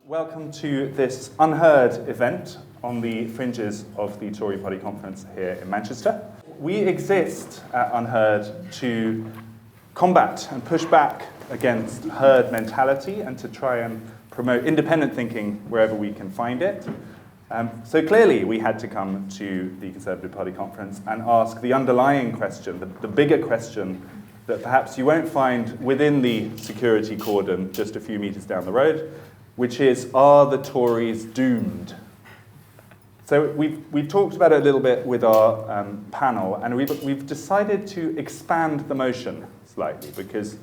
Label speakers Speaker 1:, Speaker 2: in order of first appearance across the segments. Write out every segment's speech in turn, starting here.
Speaker 1: Welcome to this Unheard event on the fringes of the Tory Party conference here in Manchester. We exist at Unheard to combat and push back against herd mentality and to try and promote independent thinking wherever we can find it. So clearly we had to come to the Conservative Party conference and ask the underlying question, the bigger question that perhaps you won't find within the security cordon just a few metres down the road, which is, are the Tories doomed? So we've talked about it a little bit with our panel, and we've decided to expand the motion slightly, because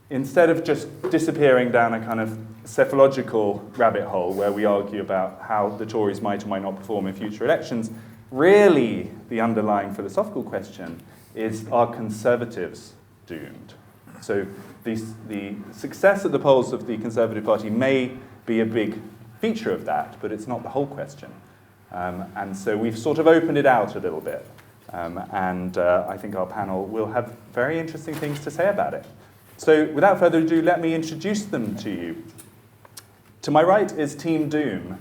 Speaker 1: instead of just disappearing down a kind of cephalological rabbit hole where we argue about how the Tories might or might not perform in future elections, really the underlying philosophical question is, are Conservatives doomed? So the success at the polls of the Conservative Party may be a big feature of that, but it's not the whole question. And so we've sort of opened it out a little bit. And I think our panel will have very interesting things to say about it. So without further ado, let me introduce them to you. To my right is Team Doom.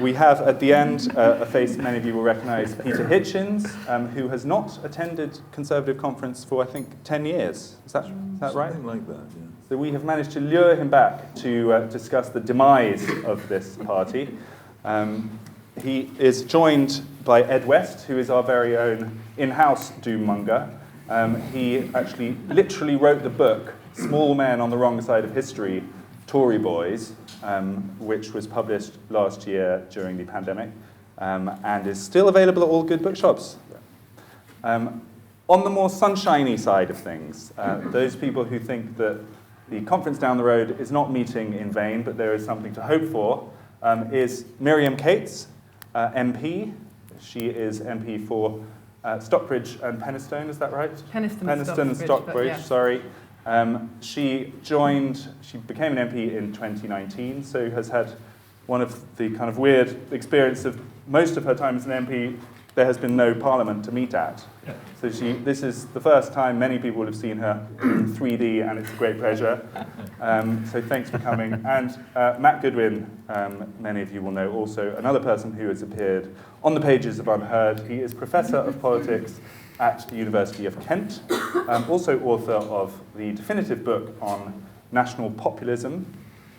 Speaker 1: We have at the end a face many of you will recognise, Peter Hitchens, who has not attended Conservative conference for, I think, 10 years. Is that right?
Speaker 2: Something like that, yeah.
Speaker 1: So we have managed to lure him back to discuss the demise of this party. He is joined by Ed West, who is our very own in-house doom-monger. He actually literally wrote the book, Small Men on the Wrong Side of History, Tory Boys, which was published last year during the pandemic, and is still available at all good bookshops. On the more sunshiny side of things, those people who think that the conference down the road is not meeting in vain, but there is something to hope for, is Miriam Cates, MP. She is MP for Stockbridge and Penistone, is that right?
Speaker 3: Penistone
Speaker 1: and Stockbridge,
Speaker 3: yeah.
Speaker 1: sorry. She became an MP in 2019, so has had one of the kind of weird experience of most of her time as an MP, there has been no parliament to meet at. So this is the first time many people will have seen her in 3D, and it's a great pleasure. So thanks for coming. And Matt Goodwin, many of you will know also, another person who has appeared on the pages of Unheard. He is Professor of Politics at the University of Kent, also author of the definitive book on national populism,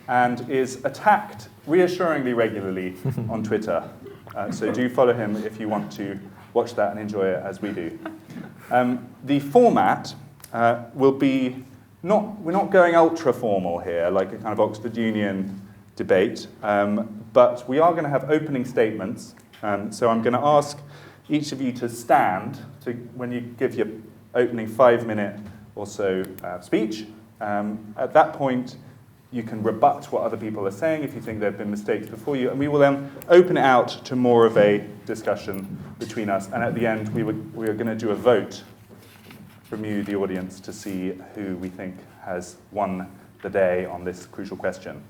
Speaker 1: and is attacked reassuringly regularly on Twitter. So do follow him if you want to watch that and enjoy it as we do. The format will be we're not going ultra formal here, like a kind of Oxford Union debate, but we are going to have opening statements. So I'm going to ask each of you to stand when you give your opening 5-minute or so speech. At that point, you can rebut what other people are saying if you think there have been mistakes before you, and we will then open it out to more of a discussion between us. And at the end, we are going to do a vote from you, the audience, to see who we think has won the day on this crucial question.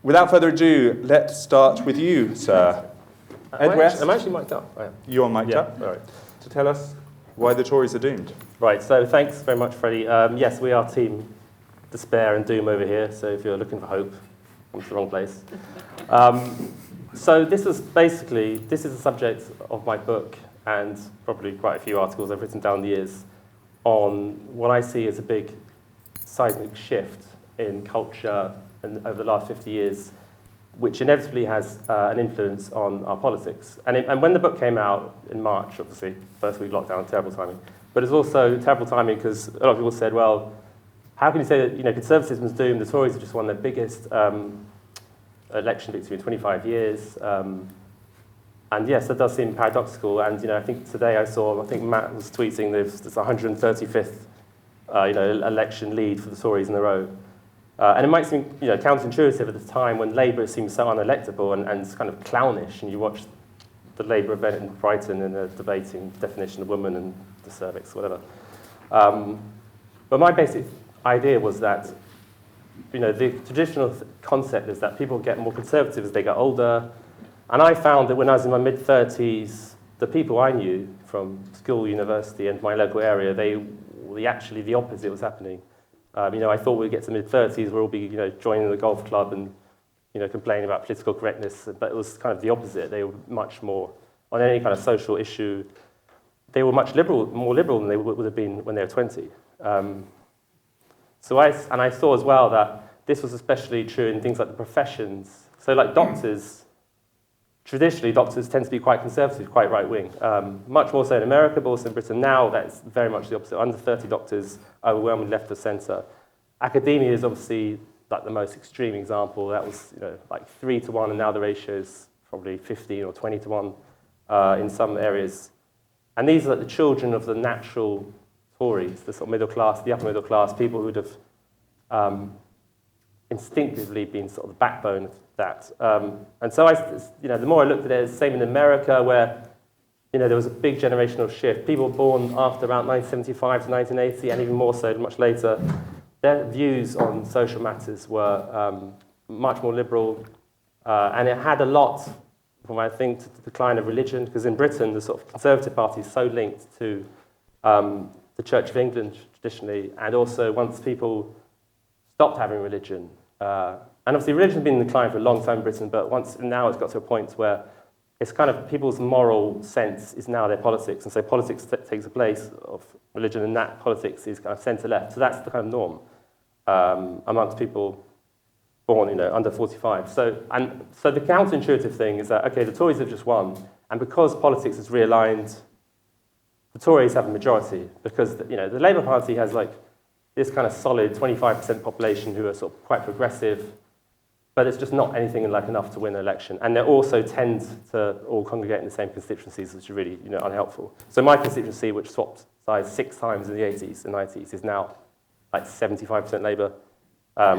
Speaker 1: Without further ado, let's start with you, sir. Ed West.
Speaker 4: I'm actually mic'd up.
Speaker 1: You're mic'd up?
Speaker 4: All right.
Speaker 1: To tell us why the Tories are doomed.
Speaker 4: Right, so thanks very much, Freddie. Yes, we are Team Despair and Doom over here, so if you're looking for hope, come to the wrong place. So this is the subject of my book, and probably quite a few articles I've written down the years, on what I see as a big seismic shift in culture over the last 50 years, which inevitably has an influence on our politics. And when the book came out in March, obviously, first week lockdown, terrible timing. But it's also terrible timing because a lot of people said, well, how can you say that conservatism is doomed? The Tories have just won their biggest election victory in 25 years. And yes, that does seem paradoxical. And I think today I think Matt was tweeting there's 135th election lead for the Tories in a row. And it might seem counterintuitive at the time when Labour seems so unelectable and kind of clownish, and you watch the Labour event in Brighton and they're debating definition of woman and the cervix, whatever. But my basic idea was that the traditional concept is that people get more conservative as they get older. And I found that when I was in my mid-30s, the people I knew from school, university, and my local area, actually the opposite was happening. I thought we'd get to mid-30s, we'll all be, joining the golf club and, complaining about political correctness, but it was kind of the opposite. They were much more, on any kind of social issue, they were much more liberal than they would have been when they were 20. So I saw as well that this was especially true in things like the professions. So like doctors, traditionally doctors tend to be quite conservative, quite right-wing. Much more so in America, but also in Britain. Now that's very much the opposite. Under 30 doctors, overwhelmingly left of centre. Academia is obviously like the most extreme example. That was like 3 to 1, and now the ratio is probably 15 or 20 to 1 in some areas. And these are like the children of the natural Tories, the sort of middle class, the upper middle class, people who would have instinctively been sort of the backbone of that. And so the more I looked at it, it's the same in America, where there was a big generational shift. People born after around 1975 to 1980, and even more so much later, their views on social matters were much more liberal, and it had a lot from, I think, to the decline of religion, because in Britain, the sort of Conservative Party is so linked to the Church of England traditionally, and also once people stopped having religion, and obviously religion has been in decline for a long time in Britain, but now it's got to a point where it's kind of people's moral sense is now their politics, and so politics takes the place of religion, and that politics is kind of centre-left. So that's the kind of norm amongst people born, under 45. So the counterintuitive thing is that, okay, the Tories have just won, and because politics is realigned, the Tories have a majority, because the Labour Party has like this kind of solid 25% population who are sort of quite progressive, but it's just not anything like enough to win an election. And they also tend to all congregate in the same constituencies, which are really unhelpful. So my constituency, which swapped sides 6 times in the 80s and 90s, is now like 75% Labour,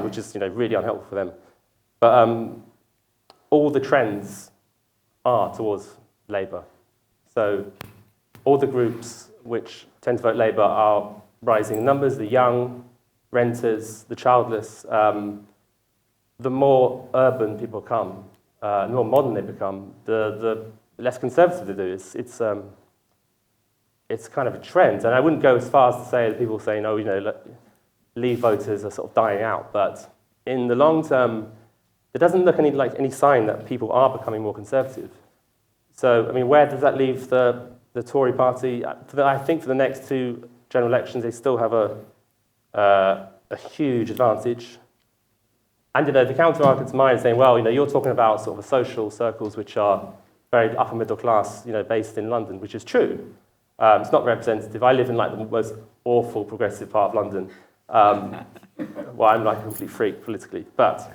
Speaker 4: which is really unhelpful for them. But all the trends are towards Labour. So all the groups which tend to vote Labour are rising in numbers: the young, renters, the childless. The more urban people become, the more modern they become, the less conservative they do. It's kind of a trend, and I wouldn't go as far as to say that people saying, Leave voters are sort of dying out, but in the long term, there doesn't look like any sign that people are becoming more conservative. So, I mean, where does that leave the Tory party? I think for the next 2 general elections, they still have a huge advantage. And the counter-argument to mine is saying, well, you're talking about sort of social circles which are very upper middle class, based in London, which is true. It's not representative. I live in like the most awful progressive part of London. Well, I'm like a complete freak politically, but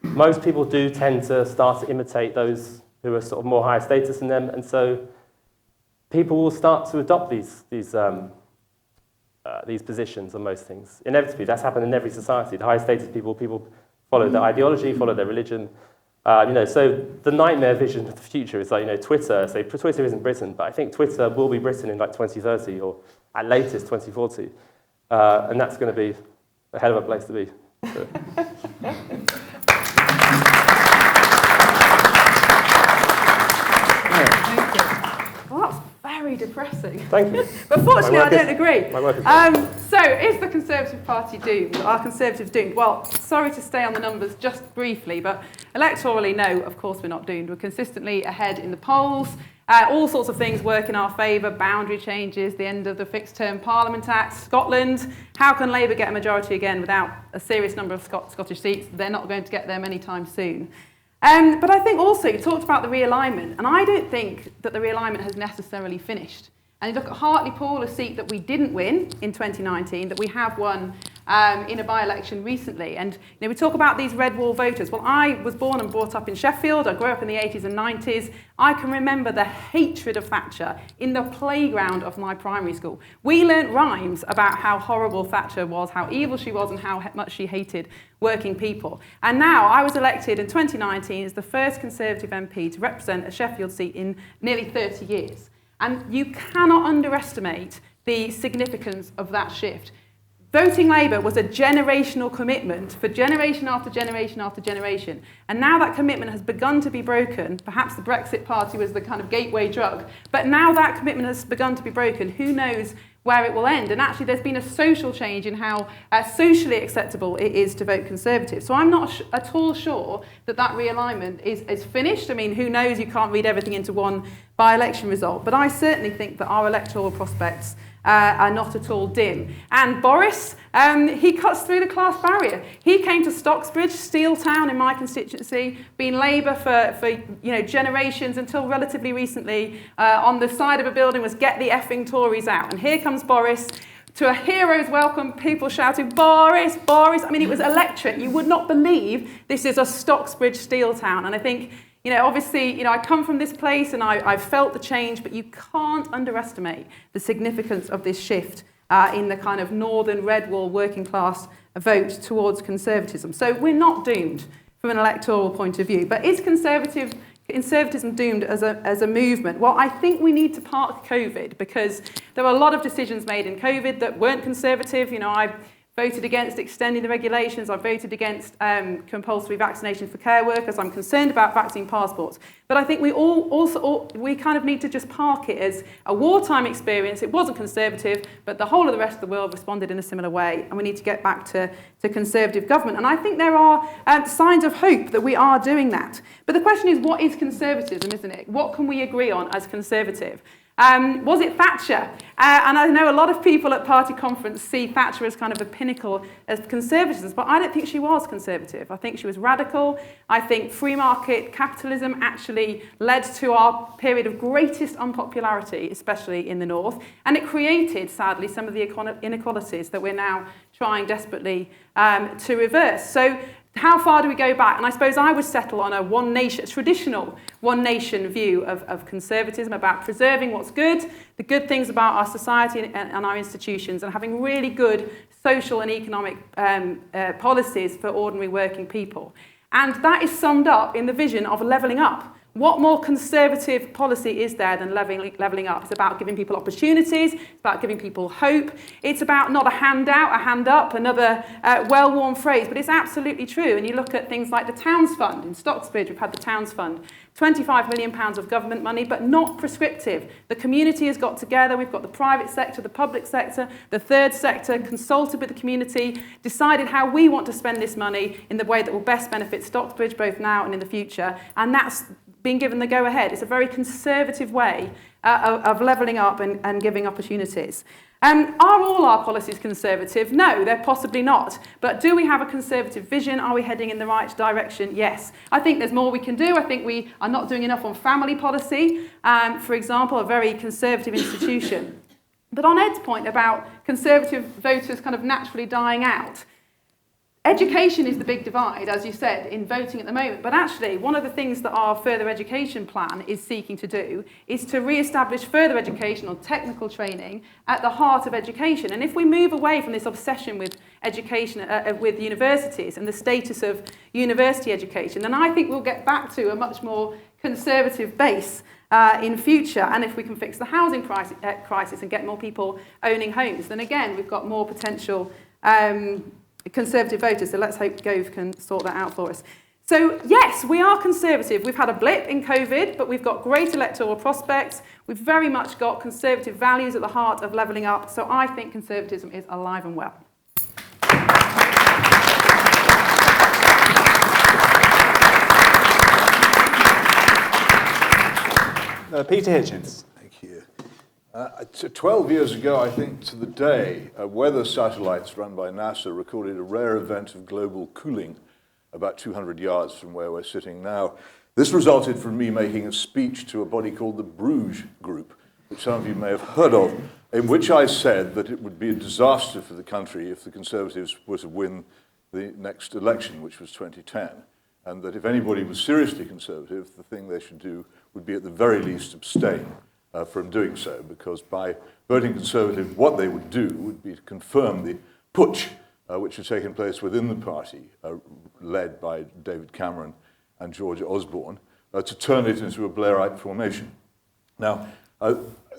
Speaker 4: most people do tend to start to imitate those who are sort of more higher status than them, and so people will start to adopt these positions on most things. Inevitably, that's happened in every society. The high status people follow their ideology, follow their religion. So the nightmare vision of the future is like, Twitter. So Twitter isn't Britain, but I think Twitter will be Britain in like 2030 or at latest 2040. And that's going to be a hell of a place to be. So.
Speaker 2: Thank you. Well, that's very depressing.
Speaker 4: Thank you.
Speaker 2: But fortunately, I don't agree.
Speaker 4: My work is
Speaker 2: so, is the Conservative Party doomed? Are Conservatives doomed? Well, sorry to stay on the numbers just briefly, but electorally, no, of course we're not doomed. We're consistently ahead in the polls. All sorts of things work in our favour: boundary changes, the end of the Fixed-Term Parliament Act, Scotland. How can Labour get a majority again without a serious number of Scottish seats? They're not going to get them anytime soon. But I think also, you talked about the realignment, and I don't think that the realignment has necessarily finished. And you look at Hartlepool, a seat that we didn't win in 2019, that we have won in a by-election recently. And we talk about these red wall voters. Well, I was born and brought up in Sheffield. I grew up in the 80s and 90s. I can remember the hatred of Thatcher in the playground of my primary school. We learnt rhymes about how horrible Thatcher was, how evil she was, and how much she hated working people. And now I was elected in 2019 as the first Conservative MP to represent a Sheffield seat in nearly 30 years. And you cannot underestimate the significance of that shift. Voting Labour was a generational commitment for generation after generation after generation. And now that commitment has begun to be broken. Perhaps the Brexit Party was the kind of gateway drug. But now that commitment has begun to be broken. Who knows where it will end. And actually there's been a social change in how socially acceptable it is to vote Conservative. So I'm not at all sure that that realignment is finished. I mean, who knows, you can't read everything into one by-election result. But I certainly think that our electoral prospects are not at all dim. And Boris, he cuts through the class barrier. He came to Stocksbridge, steel town in my constituency, been Labour for generations until relatively recently. On the side of a building was "Get the effing Tories out." And here comes Boris to a hero's welcome, people shouting, "Boris, Boris." I mean, it was electric. You would not believe this is a Stocksbridge steel town. And I think, obviously, I come from this place and I've felt the change, but you can't underestimate the significance of this shift in the kind of northern red wall working class vote towards conservatism. So we're not doomed from an electoral point of view. But is conservatism doomed as a movement? Well, I think we need to park COVID, because there were a lot of decisions made in COVID that weren't conservative. I voted against extending the regulations. I voted against compulsory vaccination for care workers. I'm concerned about vaccine passports. But I think we kind of need to just park it as a wartime experience. It wasn't conservative, but the whole of the rest of the world responded in a similar way, and we need to get back to conservative government. And I think there are signs of hope that we are doing that. But the question is, what is conservatism, isn't it? What can we agree on as conservative? Was it Thatcher? And I know a lot of people at party conference see Thatcher as kind of a pinnacle of conservatism, but I don't think she was conservative. I think she was radical. I think free market capitalism actually led to our period of greatest unpopularity, especially in the north, and it created, sadly, some of the inequalities that we're now trying desperately to reverse. So how far do we go back? And I suppose I would settle on a traditional one nation view of conservatism, about preserving what's good, the good things about our society and our institutions, and having really good social and economic policies for ordinary working people. And that is summed up in the vision of levelling up. What more conservative policy is there than levelling up? It's about giving people opportunities. It's about giving people hope. It's about not a handout, a hand up, another well-worn phrase, but it's absolutely true. And you look at things like the Towns Fund. In Stocksbridge, we've had the Towns Fund. £25 million of government money, but not prescriptive. The community has got together. We've got the private sector, the public sector, the third sector, consulted with the community, decided how we want to spend this money in the way that will best benefit Stocksbridge, both now and in the future. And that's been given the go-ahead. It's a very conservative way of levelling up and giving opportunities. Are all our policies conservative? No, they're possibly not. But do we have a conservative vision? Are we heading in the right direction? Yes. I think there's more we can do. I think we are not doing enough on family policy, for example, a very conservative institution. But on Ed's point about conservative voters kind of naturally dying out, education is the big divide, as you said, in voting at the moment. But actually, one of the things that our further education plan is seeking to do is to re-establish further education or technical training at the heart of education. And if we move away from this obsession with education, with universities and the status of university education, then I think we'll get back to a much more conservative base in future. And if we can fix the housing crisis and get more people owning homes, then again, we've got more potential conservative voters. So let's hope Gove can sort that out for us. So yes, we are conservative. We've had a blip in COVID, but we've got great electoral prospects. We've very much got conservative values at the heart of levelling up. So I think conservatism is alive and well.
Speaker 1: Peter Hitchens.
Speaker 3: Thank you. 12 years ago, I think to the day, weather satellites run by NASA recorded a rare event of global cooling about 200 yards from where we're sitting now. This resulted from me making a speech to a body called the Bruges Group, which some of you may have heard of, in which I said that it would be a disaster for the country if the Conservatives were to win the next election, which was 2010, and that if anybody was seriously Conservative, the thing they should do would be at the very least abstain from doing so, because by voting Conservative, what they would do would be to confirm the putsch which had taken place within the party, led by David Cameron and George Osborne, to turn it into a Blairite formation. Now,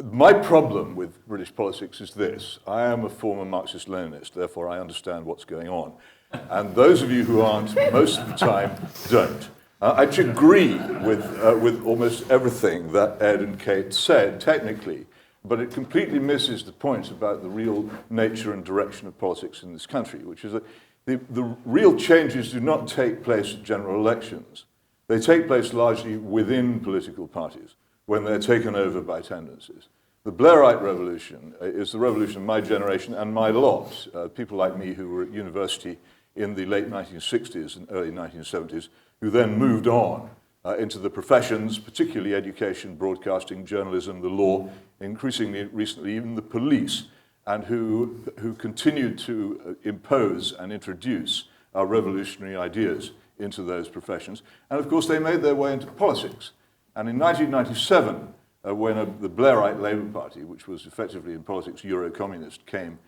Speaker 3: my problem with British politics is this. I am a former Marxist-Leninist, therefore I understand what's going on. And those of you who aren't, most of the time, don't. I actually agree with almost everything that Ed and Kate said, technically, but it completely misses the point about the real nature and direction of politics in this country, which is that the real changes do not take place at general elections. They take place largely within political parties when they're taken over by tendencies. The Blairite revolution is the revolution of my generation and my lot, people like me who were at university in the late 1960s and early 1970s, who then moved on into the professions, particularly education, broadcasting, journalism, the law, increasingly recently even the police, and who continued to impose and introduce our revolutionary ideas into those professions. And of course, they made their way into politics. And in 1997, when the Blairite Labour Party, which was effectively in politics Euro-communist, came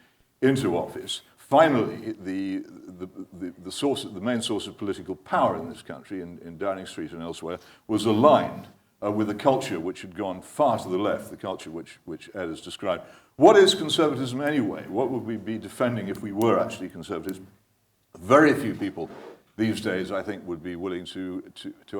Speaker 3: into office, finally the main source of political power in this country, in Downing Street and elsewhere, was aligned with a culture which had gone far to the left, the culture which Ed has described. What is conservatism anyway? What would we be defending if we were actually conservatives? Very few people these days, I think, would be willing to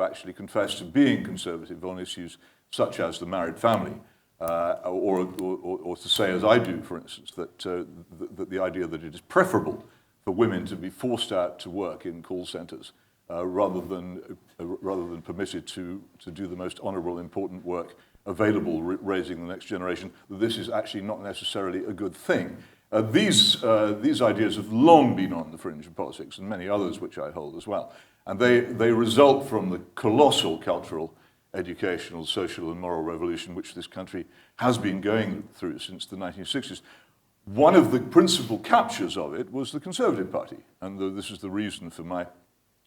Speaker 3: actually confess to being conservative on issues such as the married family, or to say, as I do, for instance, that the idea that it is preferable for women to be forced out to work in call centres rather than permitted to do the most honourable, important work available, raising the next generation, that this is actually not necessarily a good thing. These ideas have long been on the fringe of politics, and many others which I hold as well. And they result from the colossal cultural, educational, social, and moral revolution which this country has been going through since the 1960s. One of the principal captures of it was the Conservative Party, and this is the reason for my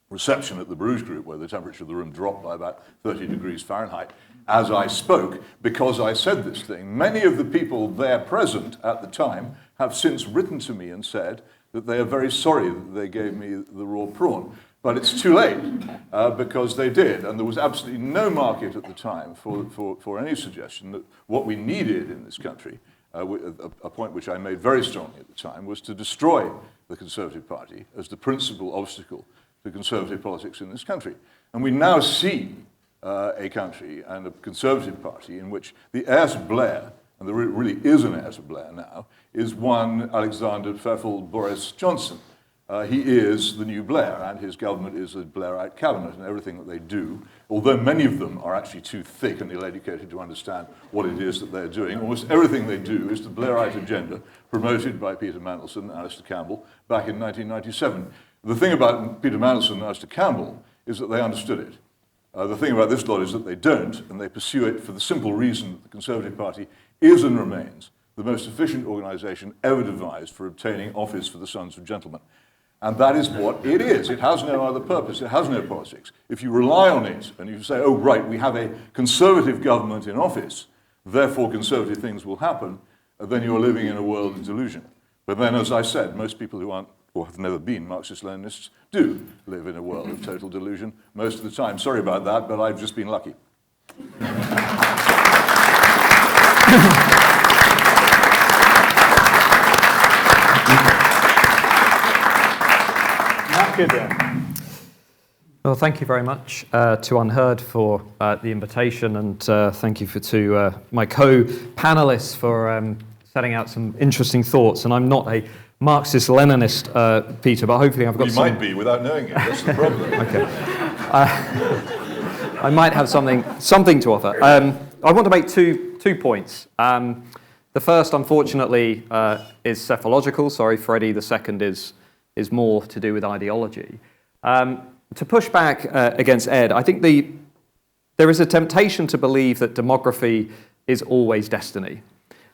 Speaker 3: reception at the Bruges Group, where the temperature of the room dropped by about 30 degrees Fahrenheit as I spoke, because I said this thing. Many of the people there present at the time have since written to me and said that they are very sorry that they gave me the raw prawn. But it's too late, because they did, and there was absolutely no market at the time for any suggestion that what we needed in this country, a point which I made very strongly at the time, was to destroy the Conservative Party as the principal obstacle to conservative politics in this country. And we now see a country and a Conservative Party in which the heir to Blair, and there really is an heir to Blair now, is one Alexander Pfeffel Boris Johnson. He is the new Blair, and his government is a Blairite cabinet, and everything that they do, although many of them are actually too thick and ill-educated to understand what it is that they're doing, almost everything they do is the Blairite agenda promoted by Peter Mandelson and Alistair Campbell back in 1997. The thing about Peter Mandelson and Alistair Campbell is that they understood it. The thing about this lot is that they don't, and they pursue it for the simple reason that the Conservative Party is and remains the most efficient organisation ever devised for obtaining office for the sons of gentlemen. And that is what it is. It has no other purpose. It has no politics. If you rely on it and you say, oh, right, we have a conservative government in office, therefore conservative things will happen, then you're living in a world of delusion. But then, as I said, most people who aren't or have never been Marxist-Leninists do live in a world of total delusion most of the time. Sorry about that, but I've just been lucky.
Speaker 5: Well, thank you very much to Unheard for the invitation, and thank you to my co-panelists for setting out some interesting thoughts. And I'm not a Marxist-Leninist, Peter, but hopefully I've got some...
Speaker 3: You might be without knowing it. That's the problem.
Speaker 5: Okay. I might have something to offer. I want to make two points. The first, unfortunately, is cephalogical. Sorry, Freddie. The second is more to do with ideology. To push back against Ed, I think there is a temptation to believe that demography is always destiny.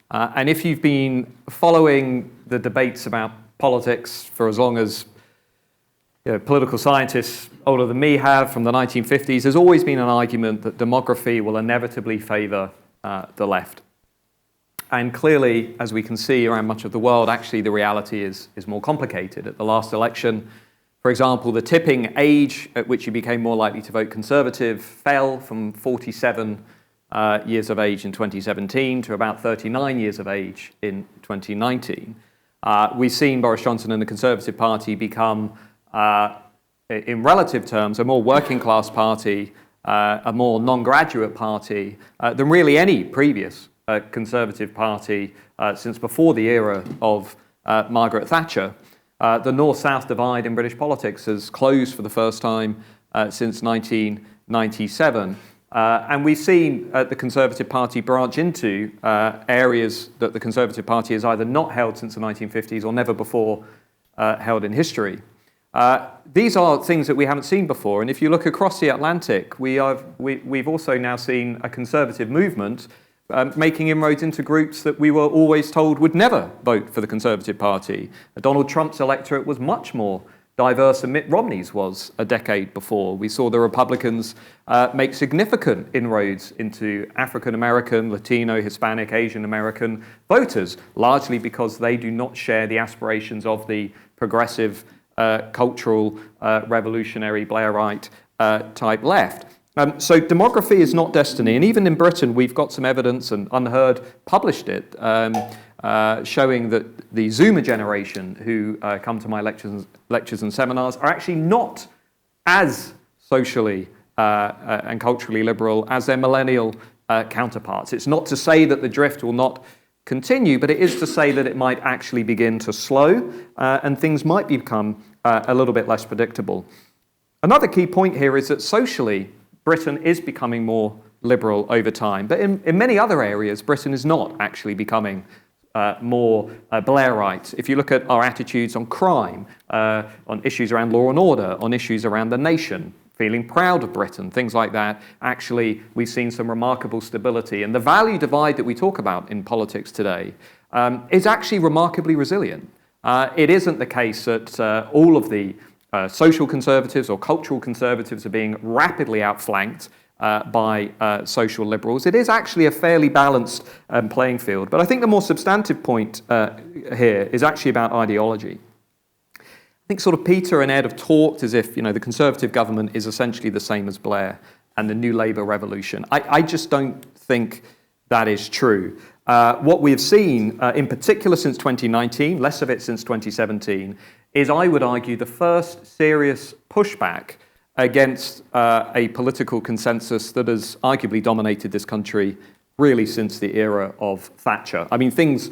Speaker 5: And if you've been following the debates about politics for as long as political scientists older than me have, from the 1950s, there's always been an argument that demography will inevitably favour the left. And clearly, as we can see around much of the world, actually the reality is more complicated. At the last election, for example, the tipping age at which you became more likely to vote Conservative fell from 47 years of age in 2017 to about 39 years of age in 2019. We've seen Boris Johnson and the Conservative Party become, in relative terms, a more working class party, a more non-graduate party than really any previous Conservative Party since before the era of Margaret Thatcher. The North-South divide in British politics has closed for the first time since 1997. And we've seen the Conservative Party branch into areas that the Conservative Party has either not held since the 1950s or never before held in history. These are things that we haven't seen before, and if you look across the Atlantic, we've also now seen a conservative movement making inroads into groups that we were always told would never vote for the Conservative Party. Donald Trump's electorate was much more diverse than Mitt Romney's was a decade before. We saw the Republicans make significant inroads into African American, Latino, Hispanic, Asian American voters, largely because they do not share the aspirations of the progressive, cultural, revolutionary, Blairite type left. So demography is not destiny, and even in Britain we've got some evidence, and Unheard published it, showing that the Zoomer generation who come to my lectures and seminars are actually not as socially and culturally liberal as their millennial counterparts. It's not to say that the drift will not continue, but it is to say that it might actually begin to slow and things might become a little bit less predictable. Another key point here is that socially, Britain is becoming more liberal over time, but in many other areas, Britain is not actually becoming more Blairite. If you look at our attitudes on crime, on issues around law and order, on issues around the nation, feeling proud of Britain, things like that, actually we've seen some remarkable stability. And the value divide that we talk about in politics today is actually remarkably resilient. It isn't the case that all of the social conservatives or cultural conservatives are being rapidly outflanked by social liberals. It is actually a fairly balanced playing field. But I think the more substantive point here is actually about ideology. I think sort of Peter and Ed have talked as if, the Conservative government is essentially the same as Blair and the New Labour revolution. I just don't think that is true. What we've seen, in particular since 2019, less of it since 2017, is, I would argue, the first serious pushback against a political consensus that has arguably dominated this country really since the era of Thatcher. I mean, things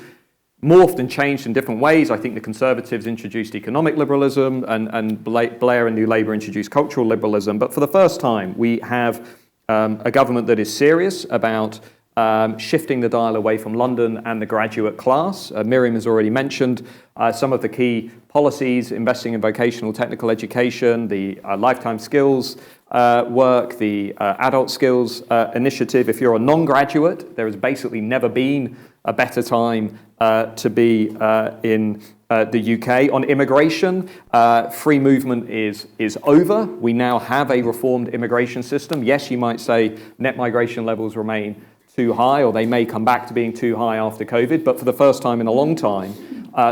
Speaker 5: morphed and changed in different ways. I think the Conservatives introduced economic liberalism and Blair and New Labour introduced cultural liberalism. But for the first time, we have a government that is serious about shifting the dial away from London and the graduate class. Miriam has already mentioned some of the key policies, investing in vocational technical education, the lifetime skills work, the adult skills initiative. If you're a non-graduate, there has basically never been a better time to be in the UK. On immigration, free movement is over. We now have a reformed immigration system. Yes, you might say net migration levels remain too high, or they may come back to being too high after COVID, but for the first time in a long time,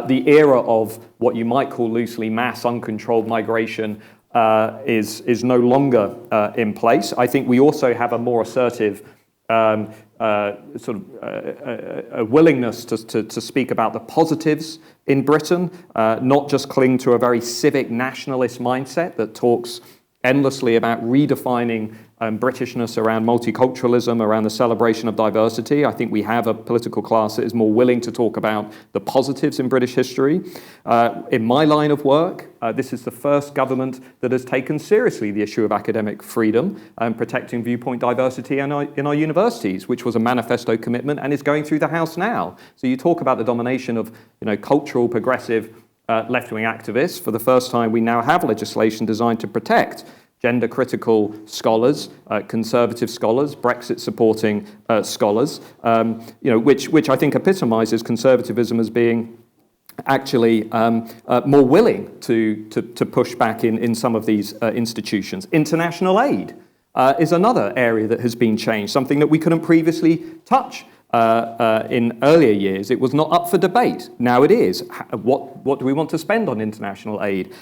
Speaker 5: the era of what you might call loosely mass uncontrolled migration is no longer in place. I think we also have a more assertive a willingness to speak about the positives in Britain, not just cling to a very civic nationalist mindset that talks endlessly about redefining Britishness around multiculturalism, around the celebration of diversity. I think we have a political class that is more willing to talk about the positives in British history. In my line of work, this is the first government that has taken seriously the issue of academic freedom and protecting viewpoint diversity in our universities, which was a manifesto commitment and is going through the House now. So you talk about the domination of cultural, progressive, left-wing activists. For the first time, we now have legislation designed to protect gender-critical scholars, conservative scholars, Brexit-supporting scholars, which I think epitomizes conservatism as being actually more willing to push back in some of these institutions. International aid is another area that has been changed, something that we couldn't previously touch in earlier years. It was not up for debate. Now it is. What do we want to spend on international aid?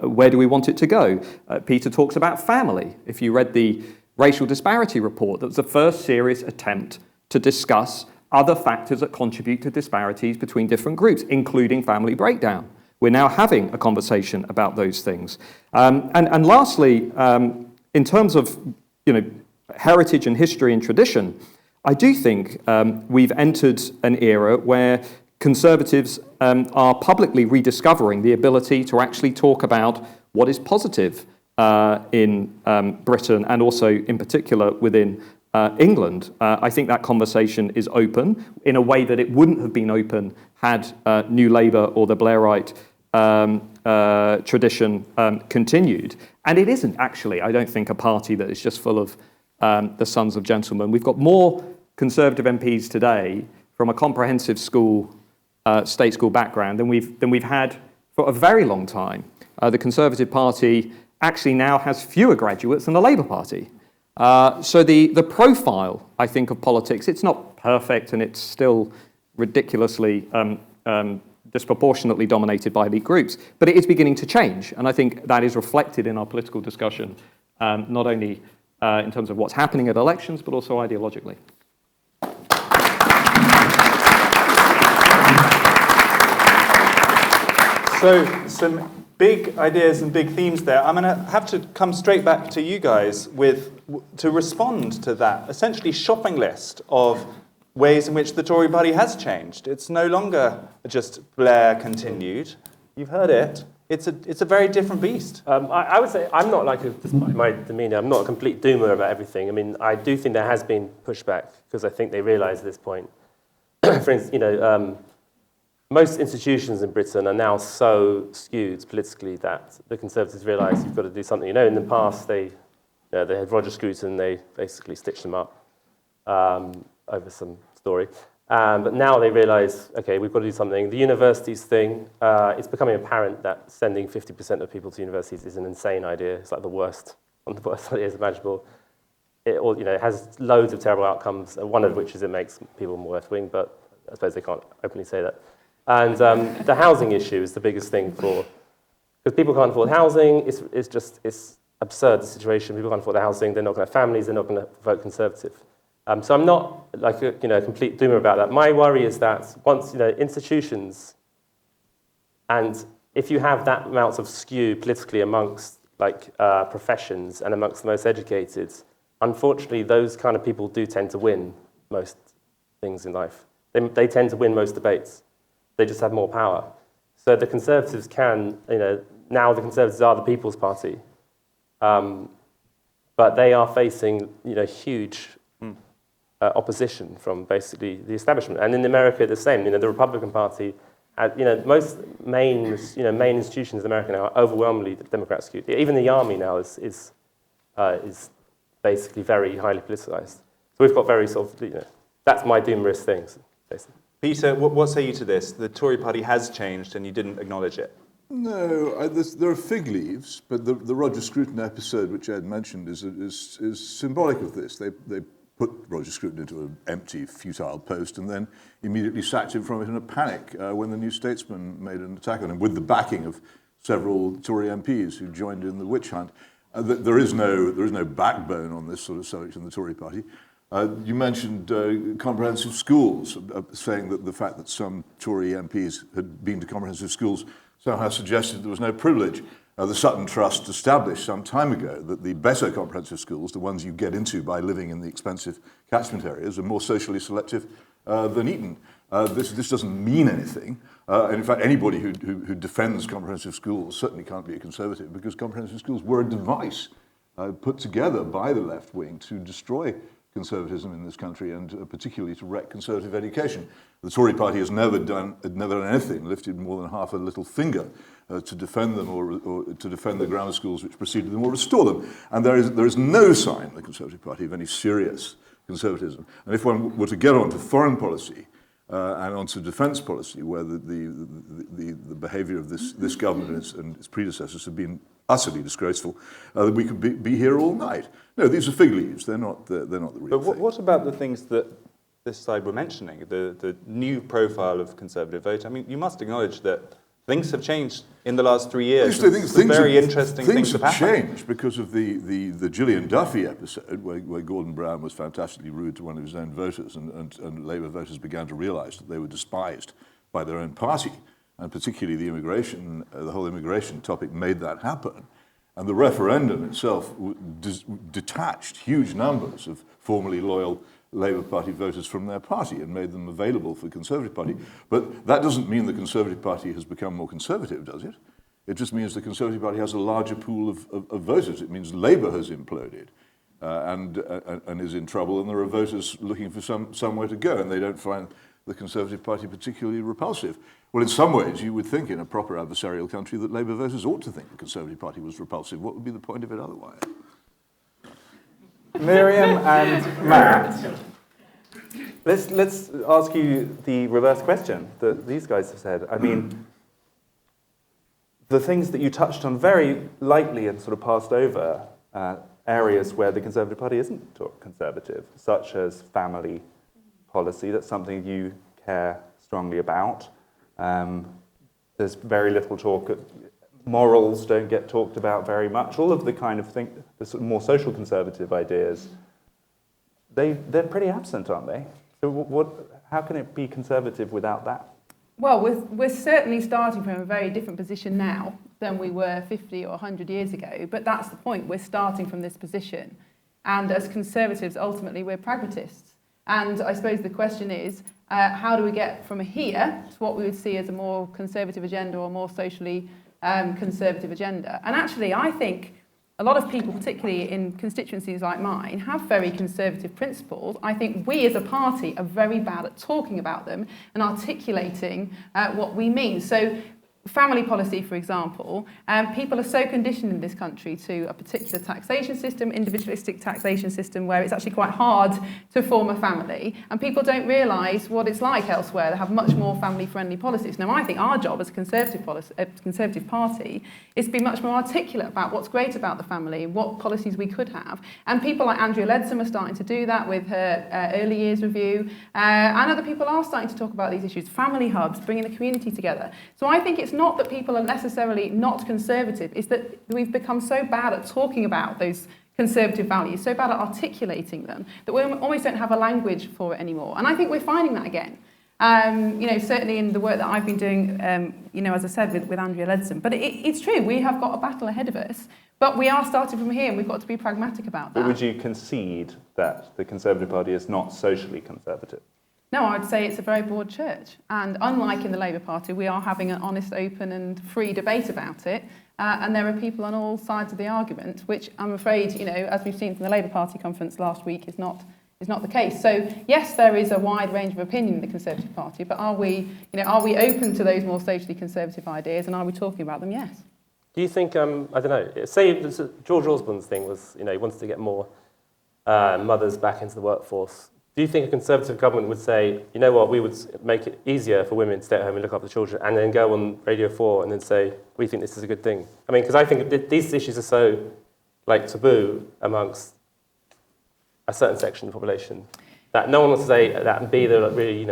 Speaker 5: Where do we want it to go? Peter talks about family. If you read the racial disparity report, that was the first serious attempt to discuss other factors that contribute to disparities between different groups, including family breakdown. We're now having a conversation about those things. And lastly, in terms of heritage and history and tradition, I do think we've entered an era where Conservatives are publicly rediscovering the ability to actually talk about what is positive in Britain and also in particular within England. I think that conversation is open in a way that it wouldn't have been open had New Labour or the Blairite tradition continued. And it isn't actually, I don't think, a party that is just full of the sons of gentlemen. We've got more Conservative MPs today from a comprehensive school, state school background than we've had for a very long time. The Conservative Party actually now has fewer graduates than the Labour Party. So the profile, I think, of politics, it's not perfect and it's still ridiculously disproportionately dominated by elite groups, but it is beginning to change. And I think that is reflected in our political discussion, not only in terms of what's happening at elections, but also ideologically.
Speaker 1: So some big ideas and big themes there. I'm going to have to come straight back to you guys to respond to that essentially shopping list of ways in which the Tory party has changed. It's no longer just Blair continued. You've heard it. It's a very different beast.
Speaker 4: I would say I'm not despite my demeanour, I'm not a complete doomer about everything. I mean, I do think there has been pushback because I think they realise at this point, for instance, most institutions in Britain are now so skewed politically that the Conservatives realise you've got to do something. In the past they had Roger Scruton, they basically stitched them up over some story. But now they realise, okay, we've got to do something. The universities thing, it's becoming apparent that sending 50% of people to universities is an insane idea. It's like one of the worst ideas imaginable. It has loads of terrible outcomes, one of which is it makes people more left-wing, but I suppose they can't openly say that. And the housing issue is the biggest thing because people can't afford housing. It's absurd, the situation. People can't afford the housing. They're not going to have families. They're not going to vote Conservative. So I'm not a complete doomer about that. My worry is that once institutions, and if you have that amount of skew politically amongst professions and amongst the most educated, unfortunately those kind of people do tend to win most things in life. They tend to win most debates. They just have more power. So the Conservatives now the Conservatives are the People's Party, but they are facing huge opposition from basically the establishment. And in America, the same. The Republican Party, most main institutions in America now are overwhelmingly Democrat skewed. Even the army now is basically very highly politicized. So we've got very sort of that's my doom-risk things, basically.
Speaker 1: Peter, what say you to this? The Tory party has changed and you didn't acknowledge it.
Speaker 3: No, there are fig leaves, but the Roger Scruton episode, which Ed mentioned, is symbolic of this. They put Roger Scruton into an empty, futile post and then immediately sacked him from it in a panic when the New Statesman made an attack on him, with the backing of several Tory MPs who joined in the witch hunt. There is no backbone on this sort of subject in the Tory party. You mentioned comprehensive schools, saying that the fact that some Tory MPs had been to comprehensive schools somehow suggested there was no privilege. The Sutton Trust established some time ago that the better comprehensive schools, the ones you get into by living in the expensive catchment areas, are more socially selective than Eton. This doesn't mean anything. And in fact, anybody who defends comprehensive schools certainly can't be a Conservative, because comprehensive schools were a device put together by the left wing to destroy conservatism in this country, and particularly to wreck conservative education. The Tory party has never done anything, lifted more than half a little finger to defend them or to defend the grammar schools which preceded them or restore them. And there is no sign in the Conservative Party of any serious conservatism. And if one were to get on to foreign policy and onto defence policy, where the behaviour of this government and its predecessors have been utterly disgraceful, we could be here all night. No, these are fig leaves. They're not the real
Speaker 1: But
Speaker 3: thing.
Speaker 1: what about the things that this side were mentioning, the new profile of Conservative vote? I mean, you must acknowledge that things have changed in the last 3 years. Some very interesting things have happened.
Speaker 3: Changed because of the Gillian Duffy episode, where Gordon Brown was fantastically rude to one of his own voters, and Labour voters began to realise that they were despised by their own party, and particularly the whole immigration topic made that happen. And the referendum itself detached huge numbers of formerly loyal Labour Party voters from their party and made them available for the Conservative Party. But that doesn't mean the Conservative Party has become more conservative, does it? It just means the Conservative Party has a larger pool of voters. It means Labour has imploded and is in trouble, and there are voters looking for somewhere to go, and they don't find the Conservative Party particularly repulsive. Well, in some ways, you would think in a proper adversarial country that Labour voters ought to think the Conservative Party was repulsive. What would be the point of it otherwise?
Speaker 1: Miriam and Matt, let's ask you the reverse question that these guys have said. I mean, the things that you touched on very lightly and sort of passed over, areas where the Conservative Party isn't conservative, such as family policy. That's something you care strongly about. There's very little talk. Morals don't get talked about very much. All of the kind of thing, the sort of more social conservative ideas, they're pretty absent, aren't they? So how can it be conservative without that?
Speaker 2: Well, we're certainly starting from a very different position now than we were 50 or 100 years ago, but that's the point. We're starting from this position. And as conservatives, ultimately, we're pragmatists. And I suppose the question is, how do we get from here to what we would see as a more conservative agenda or more socially conservative agenda? And actually, I think a lot of people, particularly in constituencies like mine, have very conservative principles. I think we as a party are very bad at talking about them and articulating what we mean. So family policy, for example, people are so conditioned in this country to a particular taxation system, individualistic taxation system, where it's actually quite hard to form a family, and people don't realise what it's like elsewhere. They have much more family-friendly policies. Now, I think our job as a Conservative Party is to be much more articulate about what's great about the family and what policies we could have. And people like Andrea Leadsom are starting to do that with her early years review, and other people are starting to talk about these issues, family hubs, bringing the community together. So I think it's not that people are necessarily not conservative, it's that we've become so bad at talking about those conservative values, so bad at articulating them, that we almost don't have a language for it anymore. And I think we're finding that again. Certainly in the work that I've been doing, as I said, with Andrea Leadsom. But it's true, we have got a battle ahead of us, but we are starting from here and we've got to be pragmatic about that.
Speaker 1: But would you concede that the Conservative Party is not socially conservative?
Speaker 2: No, I'd say it's a very broad church. And unlike in the Labour Party, we are having an honest, open and free debate about it. And there are people on all sides of the argument, which I'm afraid, as we've seen from the Labour Party conference last week, is not the case. So, yes, there is a wide range of opinion in the Conservative Party, but are we open to those more socially conservative ideas, and are we talking about them? Yes.
Speaker 4: Do you think, I don't know, say George Osborne's thing was, he wanted to get more mothers back into the workforce. Do you think a Conservative government would say, you know what, we would make it easier for women to stay at home and look after the children, and then go on Radio 4 and then say, we think this is a good thing? I mean, because I think these issues are so, taboo amongst a certain section of the population that no one wants to say that, and B, they're really,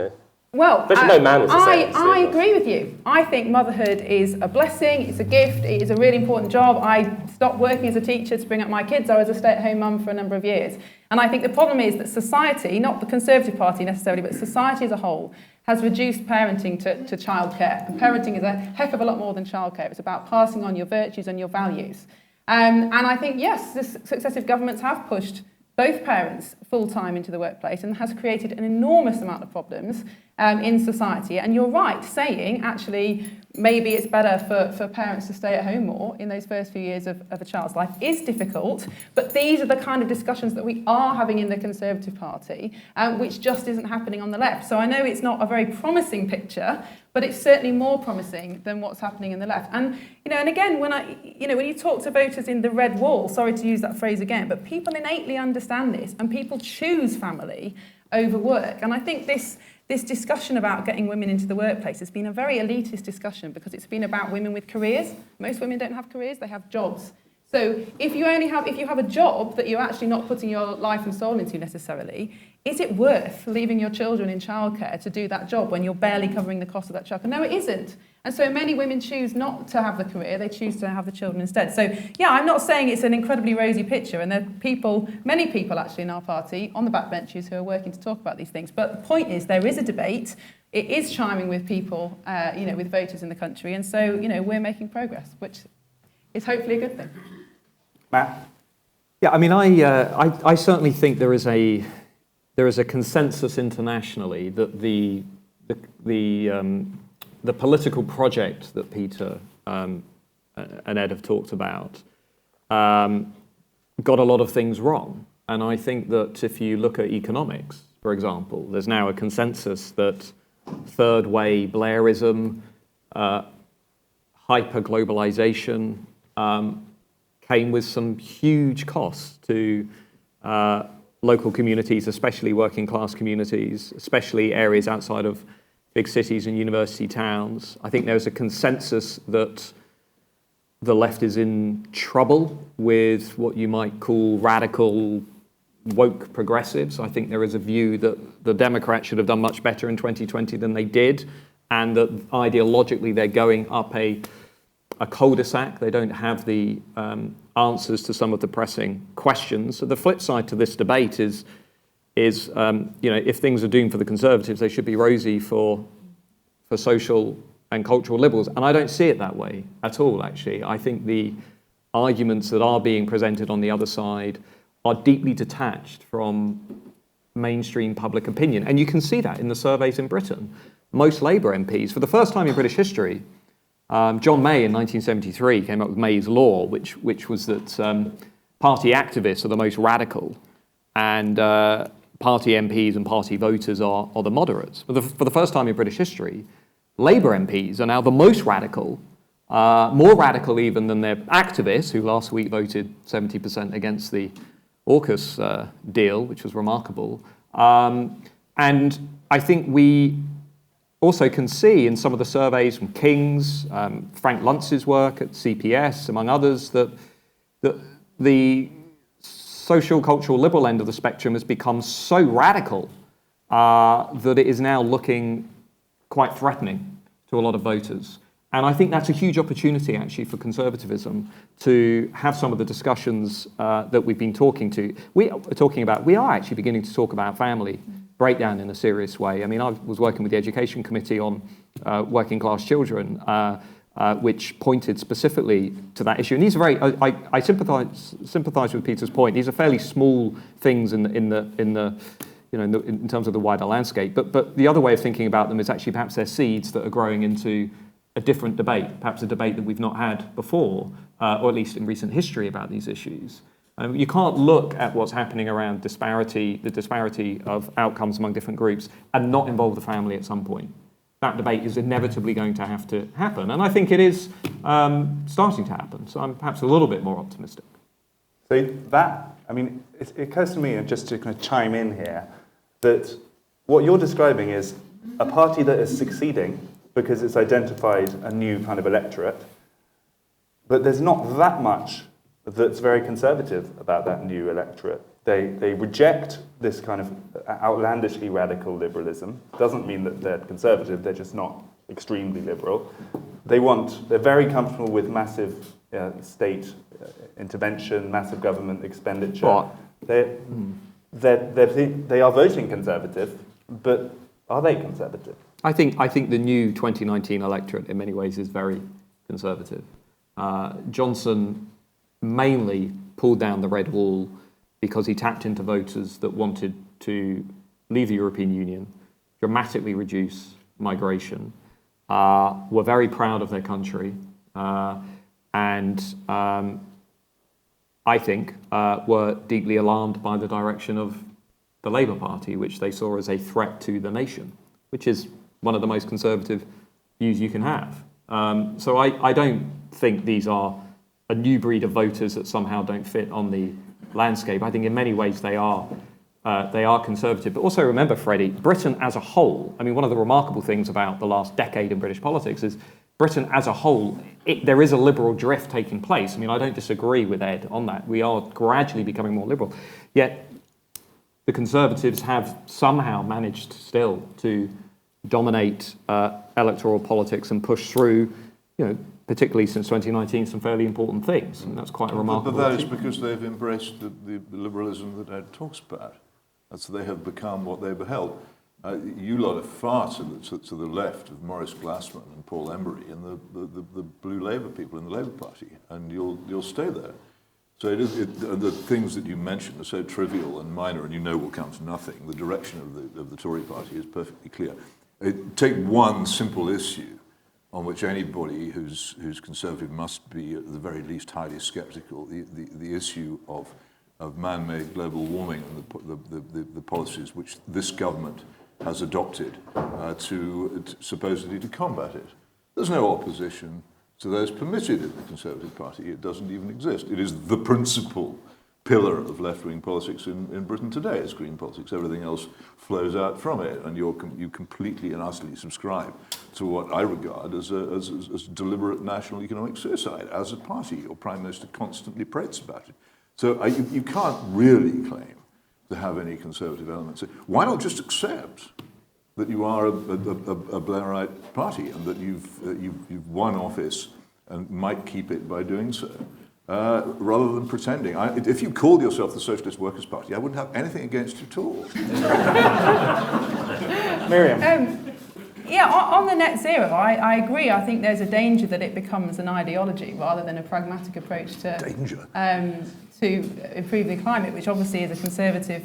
Speaker 2: Well,
Speaker 4: no man wants to say it.
Speaker 2: I agree with you. I think motherhood is a blessing, it's a gift, it is a really important job. I stopped working as a teacher to bring up my kids. I was a stay-at-home mum for a number of years. And I think the problem is that society, not the Conservative Party necessarily, but society as a whole, has reduced parenting to childcare. And parenting is a heck of a lot more than childcare. It's about passing on your virtues and your values. And I think, yes, the successive governments have pushed both parents full-time into the workplace and has created an enormous amount of problems in society. And you're right, saying, actually, maybe it's better for parents to stay at home more in those first few years of a child's life is difficult, but these are the kind of discussions that we are having in the Conservative Party, which just isn't happening on the left. So I know it's not a very promising picture, but it's certainly more promising than what's happening in the left. And, and again, when you talk to voters in the red wall, sorry to use that phrase again, but people innately understand this, and people choose family over work. And I think this discussion about getting women into the workplace has been a very elitist discussion because it's been about women with careers. Most women don't have careers, they have jobs. So if you have a job that you're actually not putting your life and soul into necessarily, is it worth leaving your children in childcare to do that job when you're barely covering the cost of that childcare? No, it isn't. And so many women choose not to have the career, they choose to have the children instead. So yeah, I'm not saying it's an incredibly rosy picture, and there are many people actually in our party on the backbenches who are working to talk about these things. But the point is, there is a debate. It is chiming with people, with voters in the country, and so we're making progress, which is hopefully a good thing.
Speaker 1: Matt?
Speaker 5: Yeah, I mean, I certainly think there is a there is a consensus internationally that the political project that Peter and Ed have talked about got a lot of things wrong. And I think that if you look at economics, for example, there's now a consensus that third way Blairism, hyper-globalization came with some huge costs to local communities, especially working class communities, especially areas outside of big cities and university towns. I think there's a consensus that the left is in trouble with what you might call radical woke progressives. I think there is a view that the Democrats should have done much better in 2020 than they did, and that ideologically they're going up a cul-de-sac. They don't have the answers to some of the pressing questions. So the flip side to this debate is if things are doomed for the Conservatives, they should be rosy for social and cultural liberals. And I don't see it that way at all, actually. I think the arguments that are being presented on the other side are deeply detached from mainstream public opinion. And you can see that in the surveys in Britain. Most Labour MPs, for the first time in British history, John May in 1973 came up with May's Law, which was that party activists are the most radical and party MPs and party voters are the moderates. For the first time in British history, Labour MPs are now the most radical, more radical even than their activists, who last week voted 70% against the AUKUS deal, which was remarkable. And I think we also can see in some of the surveys from King's, Frank Luntz's work at CPS, among others, that the social, cultural, liberal end of the spectrum has become so radical that it is now looking quite threatening to a lot of voters. And I think that's a huge opportunity, actually, for conservatism to have some of the discussions that we've been talking about. We are actually beginning to talk about family breakdown in a serious way. I mean, I was working with the Education Committee on working class children, which pointed specifically to that issue. And these are I sympathise with Peter's point. These are fairly small things in terms of the wider landscape. But the other way of thinking about them is actually perhaps they're seeds that are growing into a different debate, perhaps a debate that we've not had before, or at least in recent history about these issues. You can't look at what's happening around the disparity of outcomes among different groups and not involve the family at some point. That debate is inevitably going to have to happen. And I think it is starting to happen. So I'm perhaps a little bit more optimistic.
Speaker 1: So it occurs to me, and just to kind of chime in here, that what you're describing is a party that is succeeding because it's identified a new kind of electorate, but there's not that much that's very conservative about that new electorate. They reject this kind of outlandishly radical liberalism. Doesn't mean that they're conservative, they're just not extremely liberal. They're very comfortable with massive state intervention, massive government expenditure. They are voting conservative, but are they conservative?
Speaker 5: I think the new 2019 electorate in many ways is very conservative. Johnson mainly pulled down the red wall because he tapped into voters that wanted to leave the European Union, dramatically reduce migration, were very proud of their country, and I think were deeply alarmed by the direction of the Labour Party, which they saw as a threat to the nation, which is one of the most conservative views you can have. So I don't think these are a new breed of voters that somehow don't fit on the landscape. I think in many ways they are conservative. But also remember, Freddie, Britain as a whole, I mean, one of the remarkable things about the last decade in British politics is Britain as a whole, there is a liberal drift taking place. I mean, I don't disagree with Ed on that. We are gradually becoming more liberal. Yet the Conservatives have somehow managed still to dominate electoral politics and push through, particularly since 2019, some fairly important things. And that's quite a remarkable
Speaker 3: But that is because they've embraced the liberalism that Ed talks about. That's they have become what they beheld. You lot are far to the left of Maurice Glassman and Paul Emery and the blue Labour people in the Labour Party, and you'll stay there. So the things that you mentioned are so trivial and minor, and you know will come to nothing. The direction of the Tory party is perfectly clear. Take one simple issue on which anybody who's conservative must be at the very least highly sceptical, the issue of man-made global warming and the policies which this government has adopted to supposedly to combat it. There's no opposition to those permitted in the Conservative Party. It doesn't even exist. It is the principal pillar of left-wing politics in Britain today. It's green politics. Everything else flows out from it, and you completely and utterly subscribe to what I regard as deliberate national economic suicide. As a party, your Prime Minister constantly prates about it. So you can't really claim to have any conservative elements. Why not just accept that you are a Blairite party and that you've won office and might keep it by doing so, rather than pretending? If you called yourself the Socialist Workers' Party, I wouldn't have anything against you at all.
Speaker 1: Miriam.
Speaker 2: Yeah, on the net zero, I agree. I think there's a danger that it becomes an ideology rather than a pragmatic approach to improve the climate, which obviously is a conservative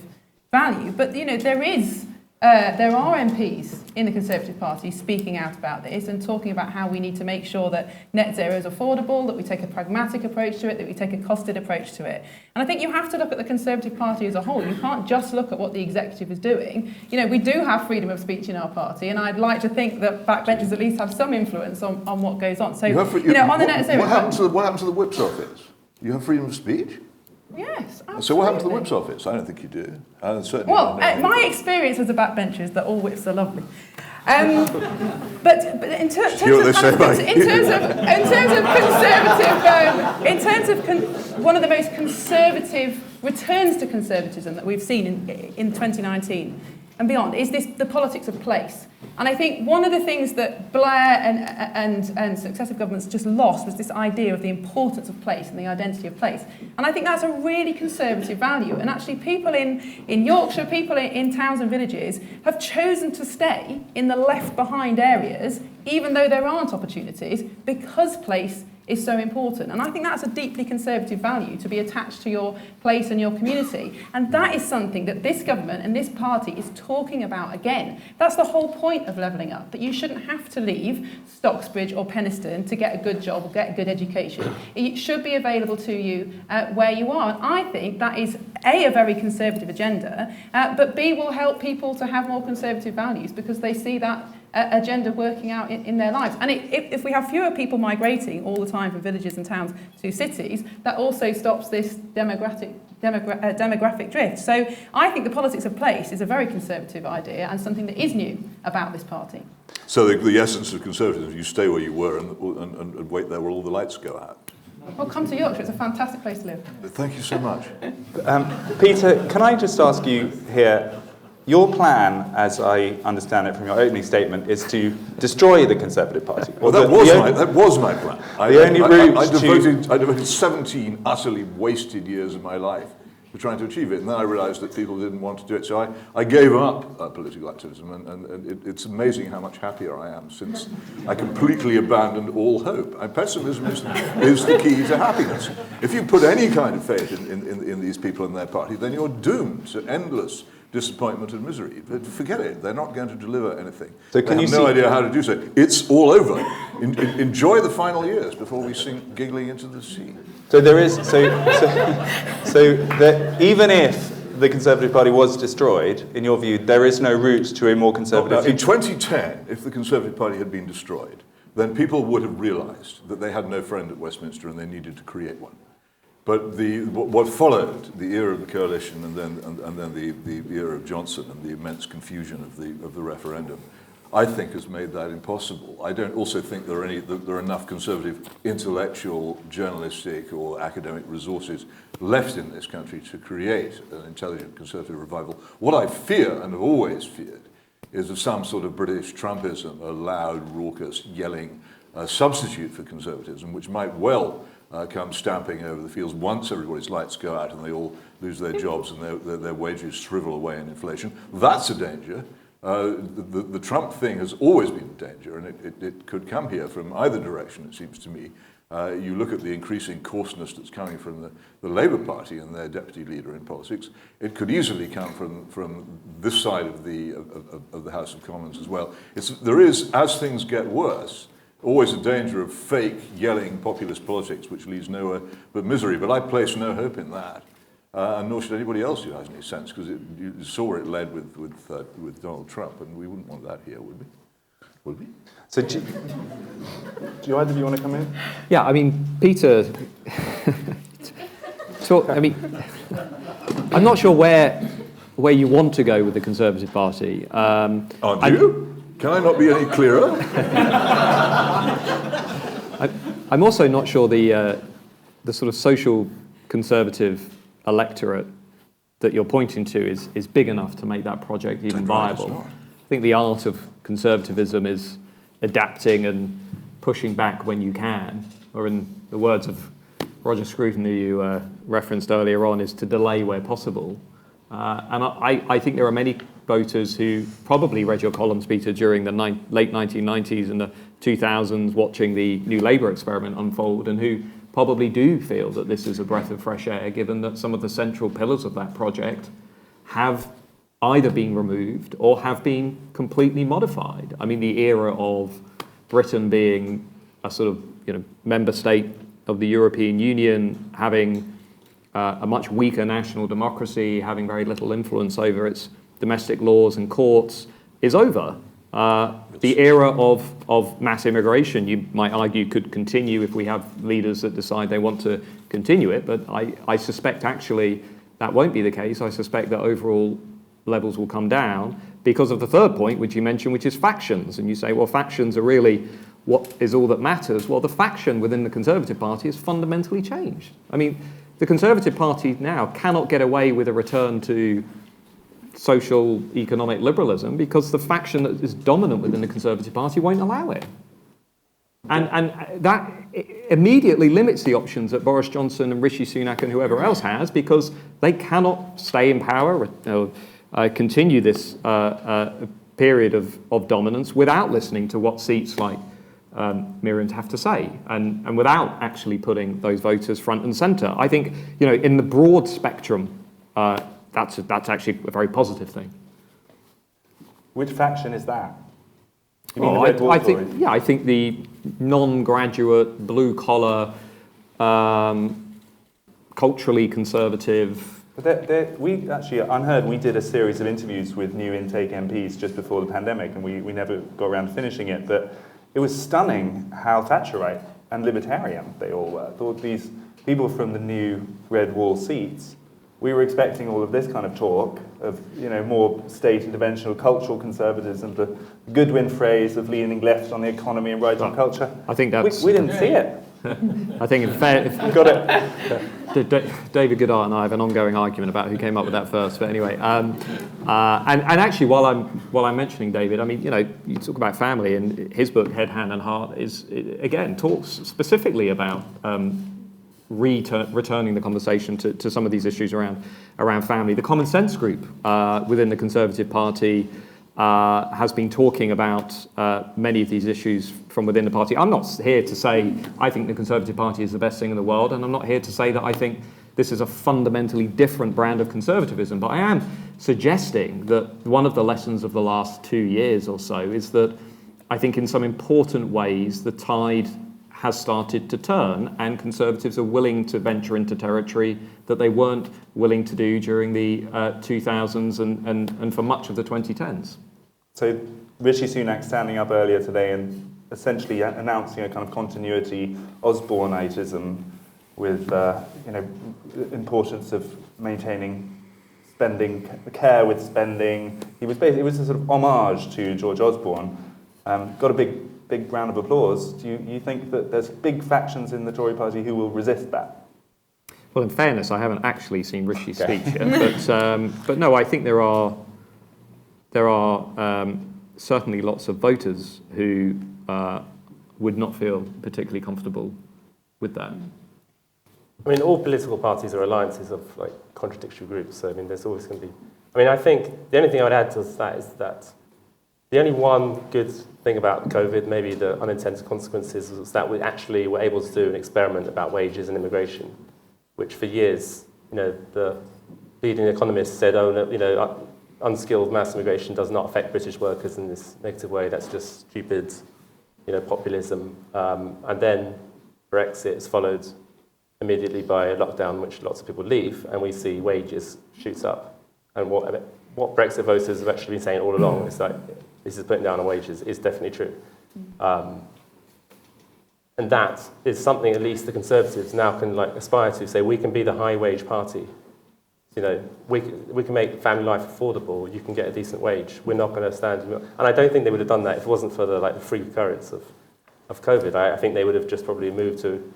Speaker 2: value. But there are MPs in the Conservative Party speaking out about this and talking about how we need to make sure that net zero is affordable, that we take a pragmatic approach to it, that we take a costed approach to it. And I think you have to look at the Conservative Party as a whole. You can't just look at what the executive is doing. We do have freedom of speech in our party, and I'd like to think that backbenchers at least have some influence on what goes on. So, on the net zero...
Speaker 3: What happened to the Whip's office? You have freedom of speach?
Speaker 2: Yes, absolutely.
Speaker 3: So what happened to the Whip's office? I don't think you do.
Speaker 2: My experience as a backbencher is that all whips are lovely. But in terms of one of the most conservative returns to conservatism that we've seen in 2019 and beyond is the politics of place. And I think one of the things that Blair and successive governments just lost was this idea of the importance of place and the identity of place. And I think that's a really conservative value. And actually people in Yorkshire, people in towns and villages have chosen to stay in the left behind areas, even though there aren't opportunities, because place is so important. And I think that's a deeply conservative value, to be attached to your place and your community. And that is something that this government and this party is talking about again. That's the whole point of levelling up, that you shouldn't have to leave Stocksbridge or Penistone to get a good job or get a good education. It should be available to you where you are. And I think that is a very conservative agenda, but B, will help people to have more conservative values because they see that agenda working out in their lives. And if we have fewer people migrating all the time from villages and towns to cities, that also stops this demographic drift. So I think the politics of place is a very conservative idea and something that is new about this party.
Speaker 3: So the essence of conservatism, you stay where you were and wait there where all the lights go out.
Speaker 2: Well, come to Yorkshire. It's a fantastic place to live.
Speaker 3: Thank you so much.
Speaker 1: Peter, can I just ask you here, your plan, as I understand it from your opening statement, is to destroy the Conservative Party.
Speaker 3: Well, that was my plan. I devoted 17 utterly wasted years of my life to trying to achieve it, and then I realised that people didn't want to do it, so I gave up political activism, and it's amazing how much happier I am since I completely abandoned all hope. And pessimism is the key to happiness. If you put any kind of faith in these people and their party, then you're doomed to endless disappointment and misery. But forget it, they're not going to deliver anything. So they have no idea how to do so. It's all over. Enjoy the final years before we sink giggling into the sea.
Speaker 1: So there is, even if the Conservative Party was destroyed, in your view, there is no route to a more conservative future.
Speaker 3: In 2010, if the Conservative Party had been destroyed, then people would have realised that they had no friend at Westminster and they needed to create one. But what followed, the era of the coalition and then the era of Johnson and the immense confusion of the referendum, I think has made that impossible. I don't also think there are enough conservative intellectual, journalistic or academic resources left in this country to create an intelligent conservative revival. What I fear and have always feared is of some sort of British Trumpism, a loud, raucous, yelling substitute for conservatism, which might well come stamping over the fields once everybody's lights go out and they all lose their jobs and their wages shrivel away in inflation. That's a danger. The Trump thing has always been a danger, and it could come here from either direction, it seems to me. You look at the increasing coarseness that's coming from the Labour Party and their deputy leader in politics. It could easily come from this side of the House of Commons as well. There is, as things get worse, always a danger of fake, yelling populist politics, which leads nowhere but misery. But I place no hope in that, and nor should anybody else who has any sense, because you saw where it led with Donald Trump, and we wouldn't want that here, would we? Would we?
Speaker 1: So do you either of you want to come in?
Speaker 5: Yeah, I mean, Peter, I'm not sure where you want to go with the Conservative Party.
Speaker 3: Aren't you? Can I not be any clearer?
Speaker 5: I'm also not sure the sort of social conservative electorate that you're pointing to is big enough to make that project even viable. I think the art of conservatism is adapting and pushing back when you can, or in the words of Roger Scruton, who you referenced earlier on, is to delay where possible. And I think there are many voters who probably read your columns, Peter, during the late 1990s and the 2000s, watching the New Labour experiment unfold, and who probably do feel that this is a breath of fresh air, given that some of the central pillars of that project have either been removed or have been completely modified. I mean, the era of Britain being a sort of member state of the European Union, having a much weaker national democracy, having very little influence over its domestic laws and courts, is over. The era of mass immigration, you might argue, could continue if we have leaders that decide they want to continue it, but I suspect actually that won't be the case. I suspect that overall levels will come down because of the third point, which you mentioned, which is factions. And you say, well, factions are really what is all that matters. Well, the faction within the Conservative Party has fundamentally changed. I mean, the Conservative Party now cannot get away with a return to social economic liberalism because the faction that is dominant within the Conservative Party won't allow it. And that immediately limits the options that Boris Johnson and Rishi Sunak and whoever else has, because they cannot stay in power, continue this period of dominance without listening to what seats like Miriam's have to say, and without actually putting those voters front and centre. I think, in the broad spectrum, that's actually a very positive thing.
Speaker 1: Which faction is that? You mean
Speaker 5: Oh,
Speaker 1: the Red Wall
Speaker 5: I
Speaker 1: Tories?
Speaker 5: think, yeah, I think the non-graduate, blue-collar, culturally conservative.
Speaker 1: But we actually, Unheard, we did a series of interviews with new intake MPs just before the pandemic, and we never got around to finishing it, but it was stunning how Thatcherite and libertarian they all were. Thought these people from the new Red Wall seats, we were expecting all of this kind of talk of, more state interventional cultural conservatism, the Goodwin phrase of leaning left on the economy and right on culture.
Speaker 5: I think that's.
Speaker 1: We didn't see it.
Speaker 5: I think in fair.
Speaker 1: Got it.
Speaker 5: David Goodart and I have an ongoing argument about who came up with that first. But anyway, and actually, while I'm mentioning David, I mean, you talk about family, and his book Head, Hand, and Heart talks specifically about. Returning the conversation to some of these issues around family. The Common Sense Group within the Conservative Party has been talking about many of these issues from within the party. I'm not here to say I think the Conservative Party is the best thing in the world, and I'm not here to say that I think this is a fundamentally different brand of conservatism, but I am suggesting that one of the lessons of the last 2 years or so is that I think in some important ways the tide has started to turn, and Conservatives are willing to venture into territory that they weren't willing to do during the 2000s and for much of the 2010s.
Speaker 1: So Rishi Sunak standing up earlier today and essentially announcing a kind of continuity Osborneism with importance of maintaining spending, care with spending. It was a sort of homage to George Osborne. Got a big round of applause. Do you think that there's big factions in the Tory party who will resist that?
Speaker 5: Well, in fairness, I haven't actually seen Rishi's speech yet, but no, I think there are certainly lots of voters who would not feel particularly comfortable with that.
Speaker 4: I mean, all political parties are alliances of contradictory groups. So I mean, there's always going to be. I mean, I think the only thing I would add to that is that The only one good thing about COVID, maybe the unintended consequences, was that we actually were able to do an experiment about wages and immigration, which for years, the leading economists said, oh, no, unskilled mass immigration does not affect British workers in this negative way. That's just stupid, populism. And then Brexit is followed immediately by a lockdown, in which lots of people leave, and we see wages shoots up. And what Brexit voters have actually been saying all along is like, this is putting down on wages, is definitely true. And that is something at least the Conservatives now can aspire to, say we can be the high wage party. We can make family life affordable, you can get a decent wage. We're not going to stand, and I don't think they would have done that if it wasn't for the free currents of COVID. I think they would have just probably moved to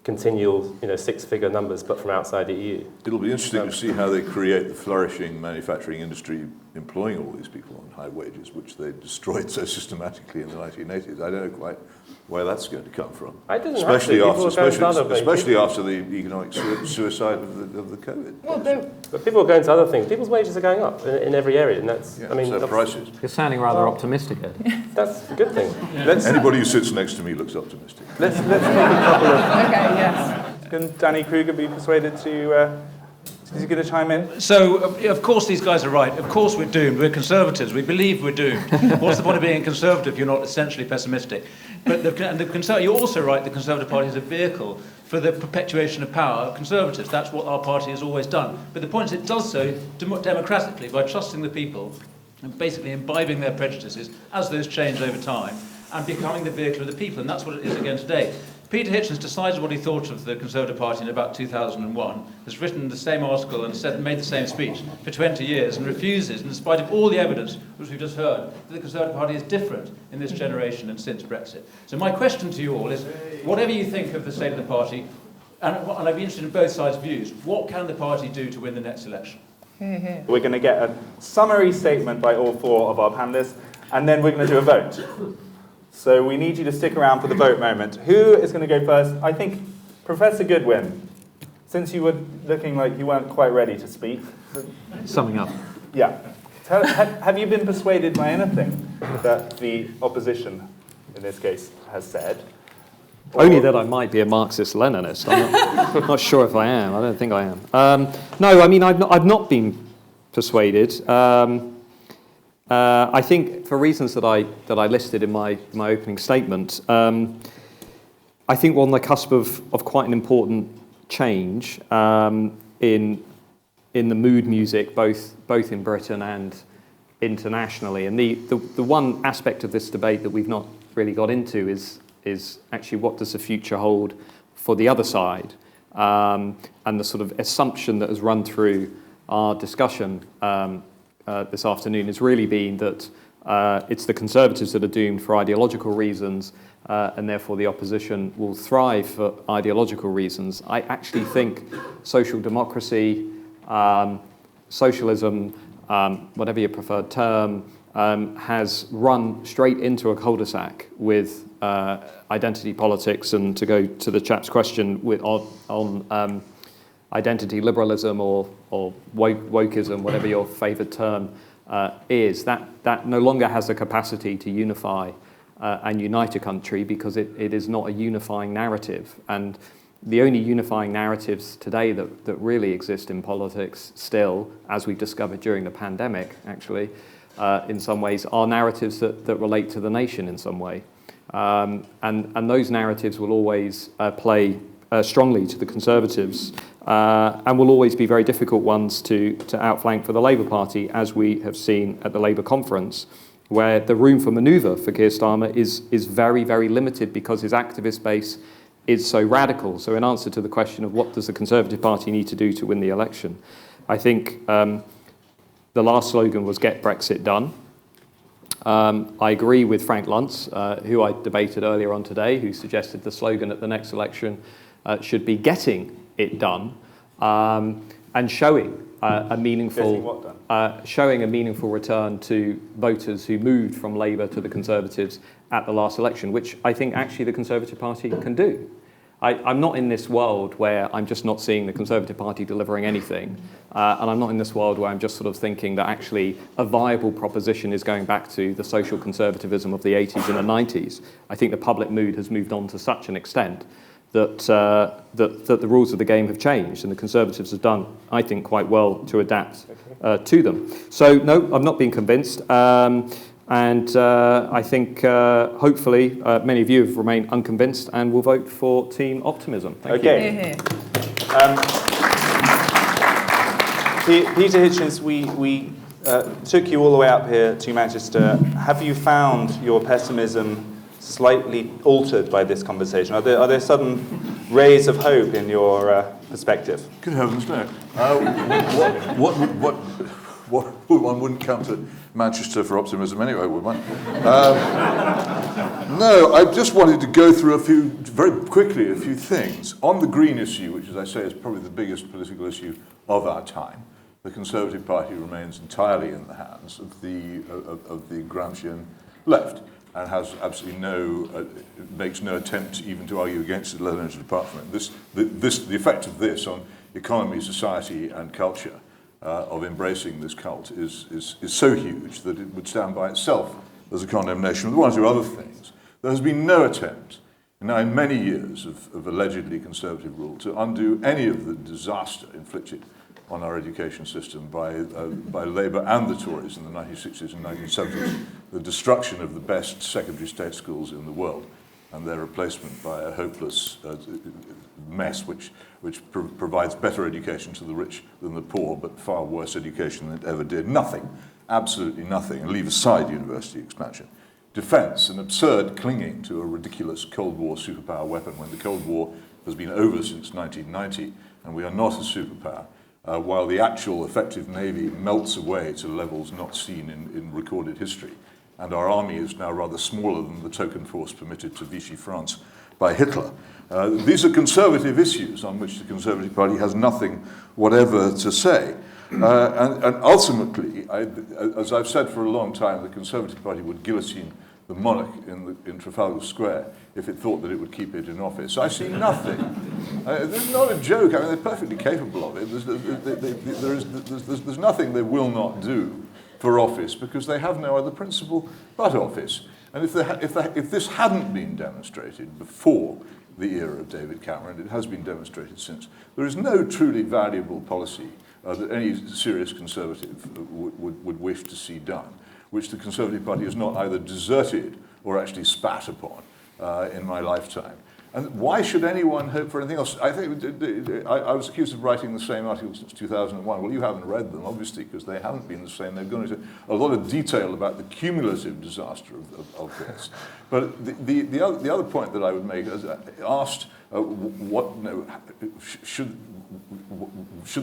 Speaker 4: continual, six-figure numbers, but from outside the EU.
Speaker 3: It'll be interesting to see how they create the flourishing manufacturing industry employing all these people on high wages, which they destroyed so systematically in the 1980s. I don't know quite where that's going to come from.
Speaker 4: I didn't
Speaker 3: especially
Speaker 4: especially
Speaker 3: after the economic suicide of the COVID.
Speaker 4: Well, no, but people are going to other things. People's wages are going up in every area, and that's,
Speaker 3: so prices.
Speaker 5: You're sounding rather optimistic, Ed.
Speaker 4: That's a good thing.
Speaker 3: Anybody who sits next to me looks optimistic.
Speaker 1: Let's take a couple of...
Speaker 2: Okay, yes.
Speaker 1: Can Danny Kruger be persuaded to... is he going to chime in?
Speaker 6: So, of course these guys are right. Of course we're doomed. We're Conservatives. We believe we're doomed. What's the point of being a Conservative if you're not essentially pessimistic? But you're also right, the Conservative Party is a vehicle for the perpetuation of power of Conservatives. That's what our party has always done. But the point is it does so democratically by trusting the people and basically imbibing their prejudices as those change over time and becoming the vehicle of the people. And that's what it is again today. Peter Hitchens decided what he thought of the Conservative Party in about 2001, has written the same article and made the same speech for 20 years and refuses, in spite of all the evidence which we've just heard, that the Conservative Party is different in this generation and since Brexit. So my question to you all is, whatever you think of the state of the party, and I'd be interested in both sides' views, what can the party do to win the next election?
Speaker 1: We're going to get a summary statement by all four of our panellists, and then we're going to do a vote. So we need you to stick around for the vote moment. Who is going to go first? I think Professor Goodwin, since you were looking like you weren't quite ready to speak.
Speaker 5: Summing up.
Speaker 1: Yeah. Have you been persuaded by anything that the opposition, in this case, has said?
Speaker 5: Only that I might be a Marxist-Leninist. I'm not sure if I am. I don't think I am. No, I mean, I've not been persuaded. I think for reasons that I listed in my opening statement, I think we're on the cusp of quite an important change in the mood music, both in Britain and internationally. And the one aspect of this debate that we've not really got into is actually what does the future hold for the other side, and the sort of assumption that has run through our discussion this afternoon has really been that it's the Conservatives that are doomed for ideological reasons, and therefore the opposition will thrive for ideological reasons. I actually think social democracy, socialism, whatever your preferred term, has run straight into a cul-de-sac with identity politics, and to go to the chap's question on identity liberalism or wokeism, whatever your favoured term is, that no longer has the capacity to unify and unite a country because it is not a unifying narrative. And the only unifying narratives today that really exist in politics still, as we've discovered during the pandemic, actually, in some ways, are narratives that relate to the nation in some way. And those narratives will always play strongly to the Conservatives, and will always be very difficult ones to outflank for the Labour Party, as we have seen at the Labour conference, where the room for manoeuvre for Keir Starmer is very, very limited because his activist base is so radical. So in answer to the question of what does the Conservative Party need to do to win the election, I think the last slogan was "Get Brexit Done." I agree with Frank Luntz, who I debated earlier on today, who suggested the slogan at the next election should be "Getting It Done," and showing a meaningful return to voters who moved from Labour to the Conservatives at the last election, which I think actually the Conservative Party can do. I'm not in this world where I'm just not seeing the Conservative Party delivering anything, and I'm not in this world where I'm just sort of thinking that actually a viable proposition is going back to the social conservatism of the 80s and the 90s. I think the public mood has moved on to such an extent that the rules of the game have changed, and the Conservatives have done, I think, quite well to adapt to them. So, no, I've not been convinced. And I think, hopefully, many of you have remained unconvinced and will vote for Team Optimism. Thank you.
Speaker 2: Here, here.
Speaker 1: Peter Hitchens, we took you all the way up here to Manchester. Have you found your pessimism slightly altered by this conversation? Are there sudden rays of hope in your perspective?
Speaker 3: Good heavens, no. One wouldn't come to Manchester for optimism anyway, would one? No, I just wanted to go through very quickly, a few things. On the green issue, which, as I say, is probably the biggest political issue of our time, the Conservative Party remains entirely in the hands of the Gramscian left, and has absolutely makes no attempt even to argue against it, let alone to depart from it. The effect of this on economy, society, and culture of embracing this cult is so huge that it would stand by itself as a condemnation. With one or two other things, there has been no attempt now in many years of allegedly conservative rule to undo any of the disaster inflicted on our education system by Labour and the Tories in the 1960s and 1970s, the destruction of the best secondary state schools in the world and their replacement by a hopeless mess which provides better education to the rich than the poor, but far worse education than it ever did. Nothing, absolutely nothing, and leave aside university expansion. Defence, an absurd clinging to a ridiculous Cold War superpower weapon when the Cold War has been over since 1990 and we are not a superpower. While the actual effective navy melts away to levels not seen in recorded history, and our army is now rather smaller than the token force permitted to Vichy France by Hitler. These are conservative issues on which the Conservative Party has nothing whatever to say. And ultimately, as I've said for a long time, the Conservative Party would guillotine the monarch in Trafalgar Square if it thought that it would keep it in office. I see nothing. This is not a joke. I mean, they're perfectly capable of it. There's nothing they will not do for office because they have no other principle but office. And if this hadn't been demonstrated before the era of David Cameron, it has been demonstrated since, there is no truly valuable policy that any serious Conservative would wish to see done, which the Conservative Party has not either deserted or actually spat upon in my lifetime. And why should anyone hope for anything else? I think I was accused of writing the same article since 2001. Well, you haven't read them, obviously, because they haven't been the same. They've gone into a lot of detail about the cumulative disaster of this. But the other point that I would make is asked, should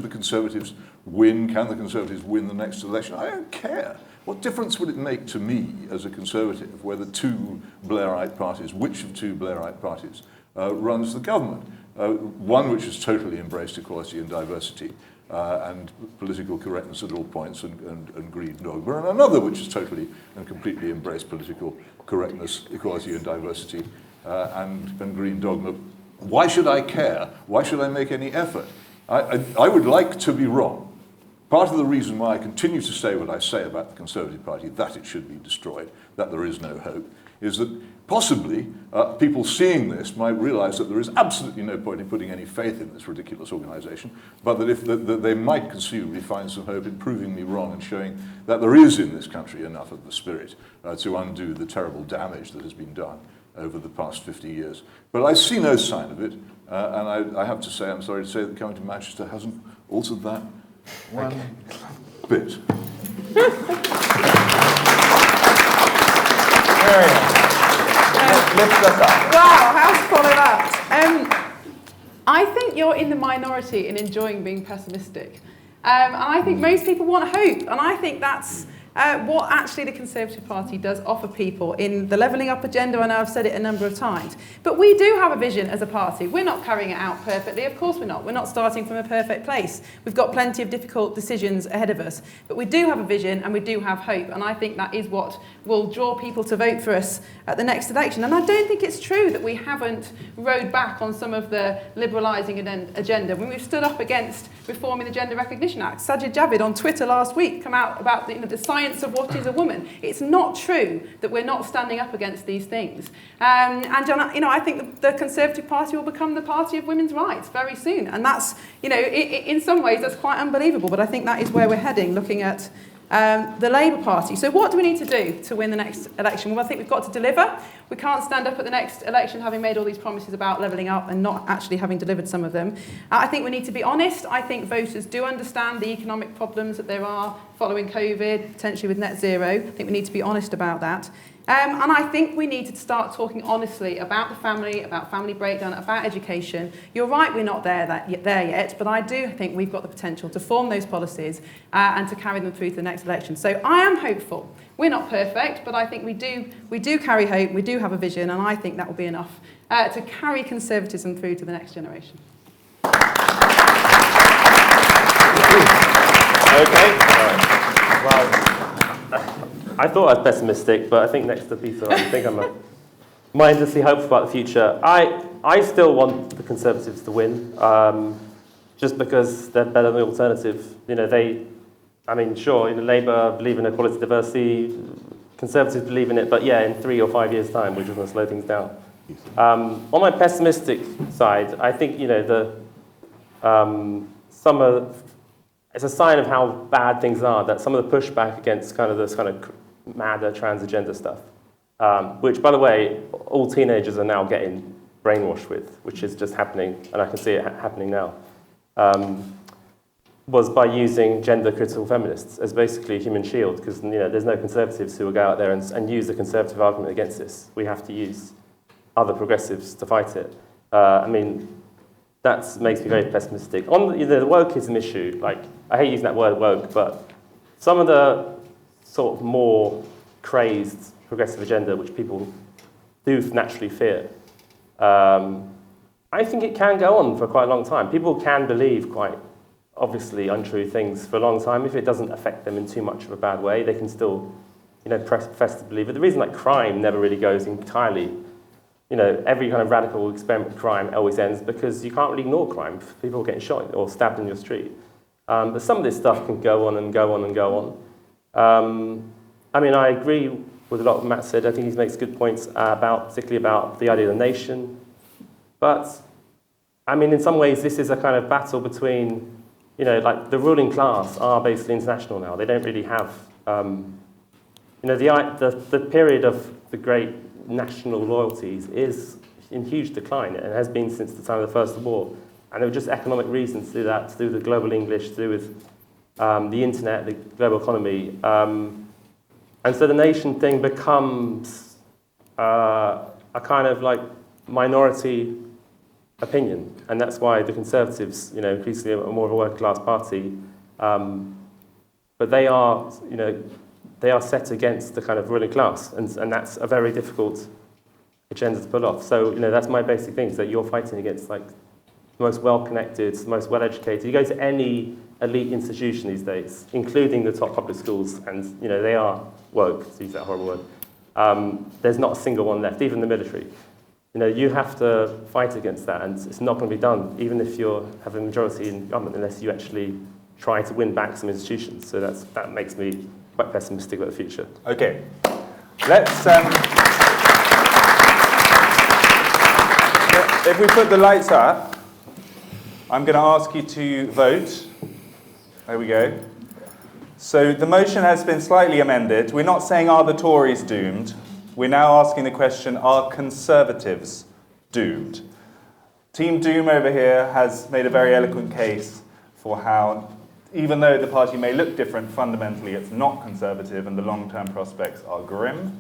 Speaker 3: the Conservatives win? Can the Conservatives win the next election? I don't care. What difference would it make to me as a Conservative whether two Blairite parties, which of two Blairite parties, runs the government? One which has totally embraced equality and diversity and political correctness at all points and green dogma, and another which has totally and completely embraced political correctness, equality and diversity and green dogma. Why should I care? Why should I make any effort? I would like to be wrong. Part of the reason why I continue to say what I say about the Conservative Party, that it should be destroyed, that there is no hope, is that possibly people seeing this might realise that there is absolutely no point in putting any faith in this ridiculous organisation, but that they might conceivably find some hope in proving me wrong and showing that there is in this country enough of the spirit to undo the terrible damage that has been done over the past 50 years. But I see no sign of it, and I have to say, I'm sorry to say, that coming to Manchester hasn't altered that one bit.
Speaker 1: Lift us up.
Speaker 2: Wow, how to follow that? I think you're in the minority in enjoying being pessimistic. And I think most people want hope. And I think that's what actually the Conservative Party does offer people in the levelling up agenda. I know I've said it a number of times. But we do have a vision as a party. We're not carrying it out perfectly. Of course we're not. We're not starting from a perfect place. We've got plenty of difficult decisions ahead of us. But we do have a vision and we do have hope. And I think that is what will draw people to vote for us at the next election. And I don't think it's true that we haven't rode back on some of the liberalising agenda. When we've stood up against reforming the Gender Recognition Act, Sajid Javid on Twitter last week come out about the science of what is a woman. It's not true that we're not standing up against these things. And I think the Conservative Party will become the party of women's rights very soon. And that's, in some ways, that's quite unbelievable. But I think that is where we're heading, looking at the Labour Party. So what do we need to do to win the next election? Well, I think we've got to deliver. We can't stand up at the next election having made all these promises about levelling up and not actually having delivered some of them. I think we need to be honest. I think voters do understand the economic problems that there are following COVID, potentially with net zero. I think we need to be honest about that. And I think we need to start talking honestly about the family, about family breakdown, about education. You're right, we're not there yet, but I do think we've got the potential to form those policies and to carry them through to the next election. So I am hopeful. We're not perfect, but I think we do carry hope, we do have a vision, and I think that will be enough to carry conservatism through to the next generation.
Speaker 4: Okay. Well, I thought I was pessimistic, but I think next to Peter, I think I'm mindlessly hopeful about the future. I still want the Conservatives to win, just because they're better than the alternative. Sure, Labour believe in equality, diversity, Conservatives believe in it, but yeah, in 3 or 5 years' time, we're just going to slow things down. On my pessimistic side, I think it's a sign of how bad things are that some of the pushback against kind of this kind of madder trans agenda stuff, which, by the way, all teenagers are now getting brainwashed with, which is just happening, and I can see it happening now, was by using gender-critical feminists as basically a human shield, because there's no conservatives who will go out there and use the conservative argument against this. We have to use other progressives to fight it. That makes me very pessimistic. On the wokeism issue, I hate using that word woke, but some of the sort of more crazed progressive agenda, which people do naturally fear, I think it can go on for quite a long time. People can believe quite obviously untrue things for a long time. If it doesn't affect them in too much of a bad way, they can still, profess to believe it. The reason crime never really goes entirely, every kind of radical experiment with crime always ends because you can't really ignore crime. People are getting shot or stabbed in your street. But some of this stuff can go on and go on and go on. I agree with a lot of what Matt said. I think he makes good points particularly about the idea of the nation. But, in some ways, this is a kind of battle between, the ruling class are basically international now. They don't really have, the period of the great national loyalties is in huge decline and has been since the time of the First World War. And there were just economic reasons to do that, to do with the global English, to do with the internet, the global economy. And so the nation thing becomes a kind of minority opinion. And that's why the Conservatives, increasingly are more of a working class party. But they are set against the kind of ruling class. And that's a very difficult agenda to pull off. So, that's my basic thing, is that you're fighting against the most well-connected, most well-educated. You go to any elite institution these days, including the top public schools, and they are woke, to use that horrible word. There's not a single one left, even the military. You have to fight against that, and it's not going to be done, even if you have a majority in government, unless you actually try to win back some institutions. So that makes me quite pessimistic about the future.
Speaker 1: Okay, let's. If we put the lights up, I'm going to ask you to vote. There we go. So the motion has been slightly amended. We're not saying, are the Tories doomed? We're now asking the question, are Conservatives doomed? Team Doom over here has made a very eloquent case for how, even though the party may look different, fundamentally it's not Conservative and the long-term prospects are grim.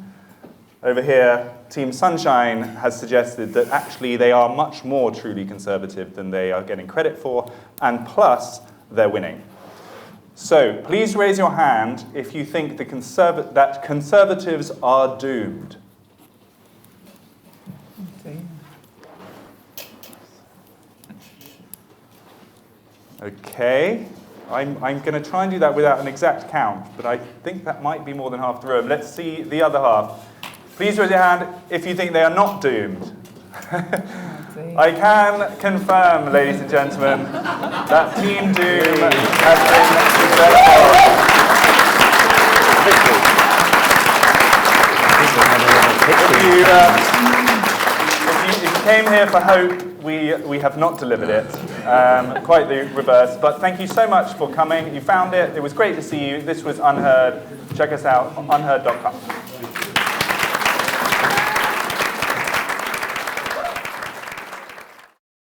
Speaker 1: Over here, Team Sunshine has suggested that actually they are much more truly Conservative than they are getting credit for, and plus, they're winning. So please raise your hand if you think that Conservatives are doomed. Okay, I'm going to try and do that without an exact count, but I think that might be more than half the room. Let's see the other half. Please raise your hand if you think they are not doomed. I can confirm, ladies and gentlemen, that Team Doom has been successful. If you came here for hope, we have not delivered it. Quite the reverse. But thank you so much for coming. You found it. It was great to see you. This was Unheard. Check us out on unheard.com.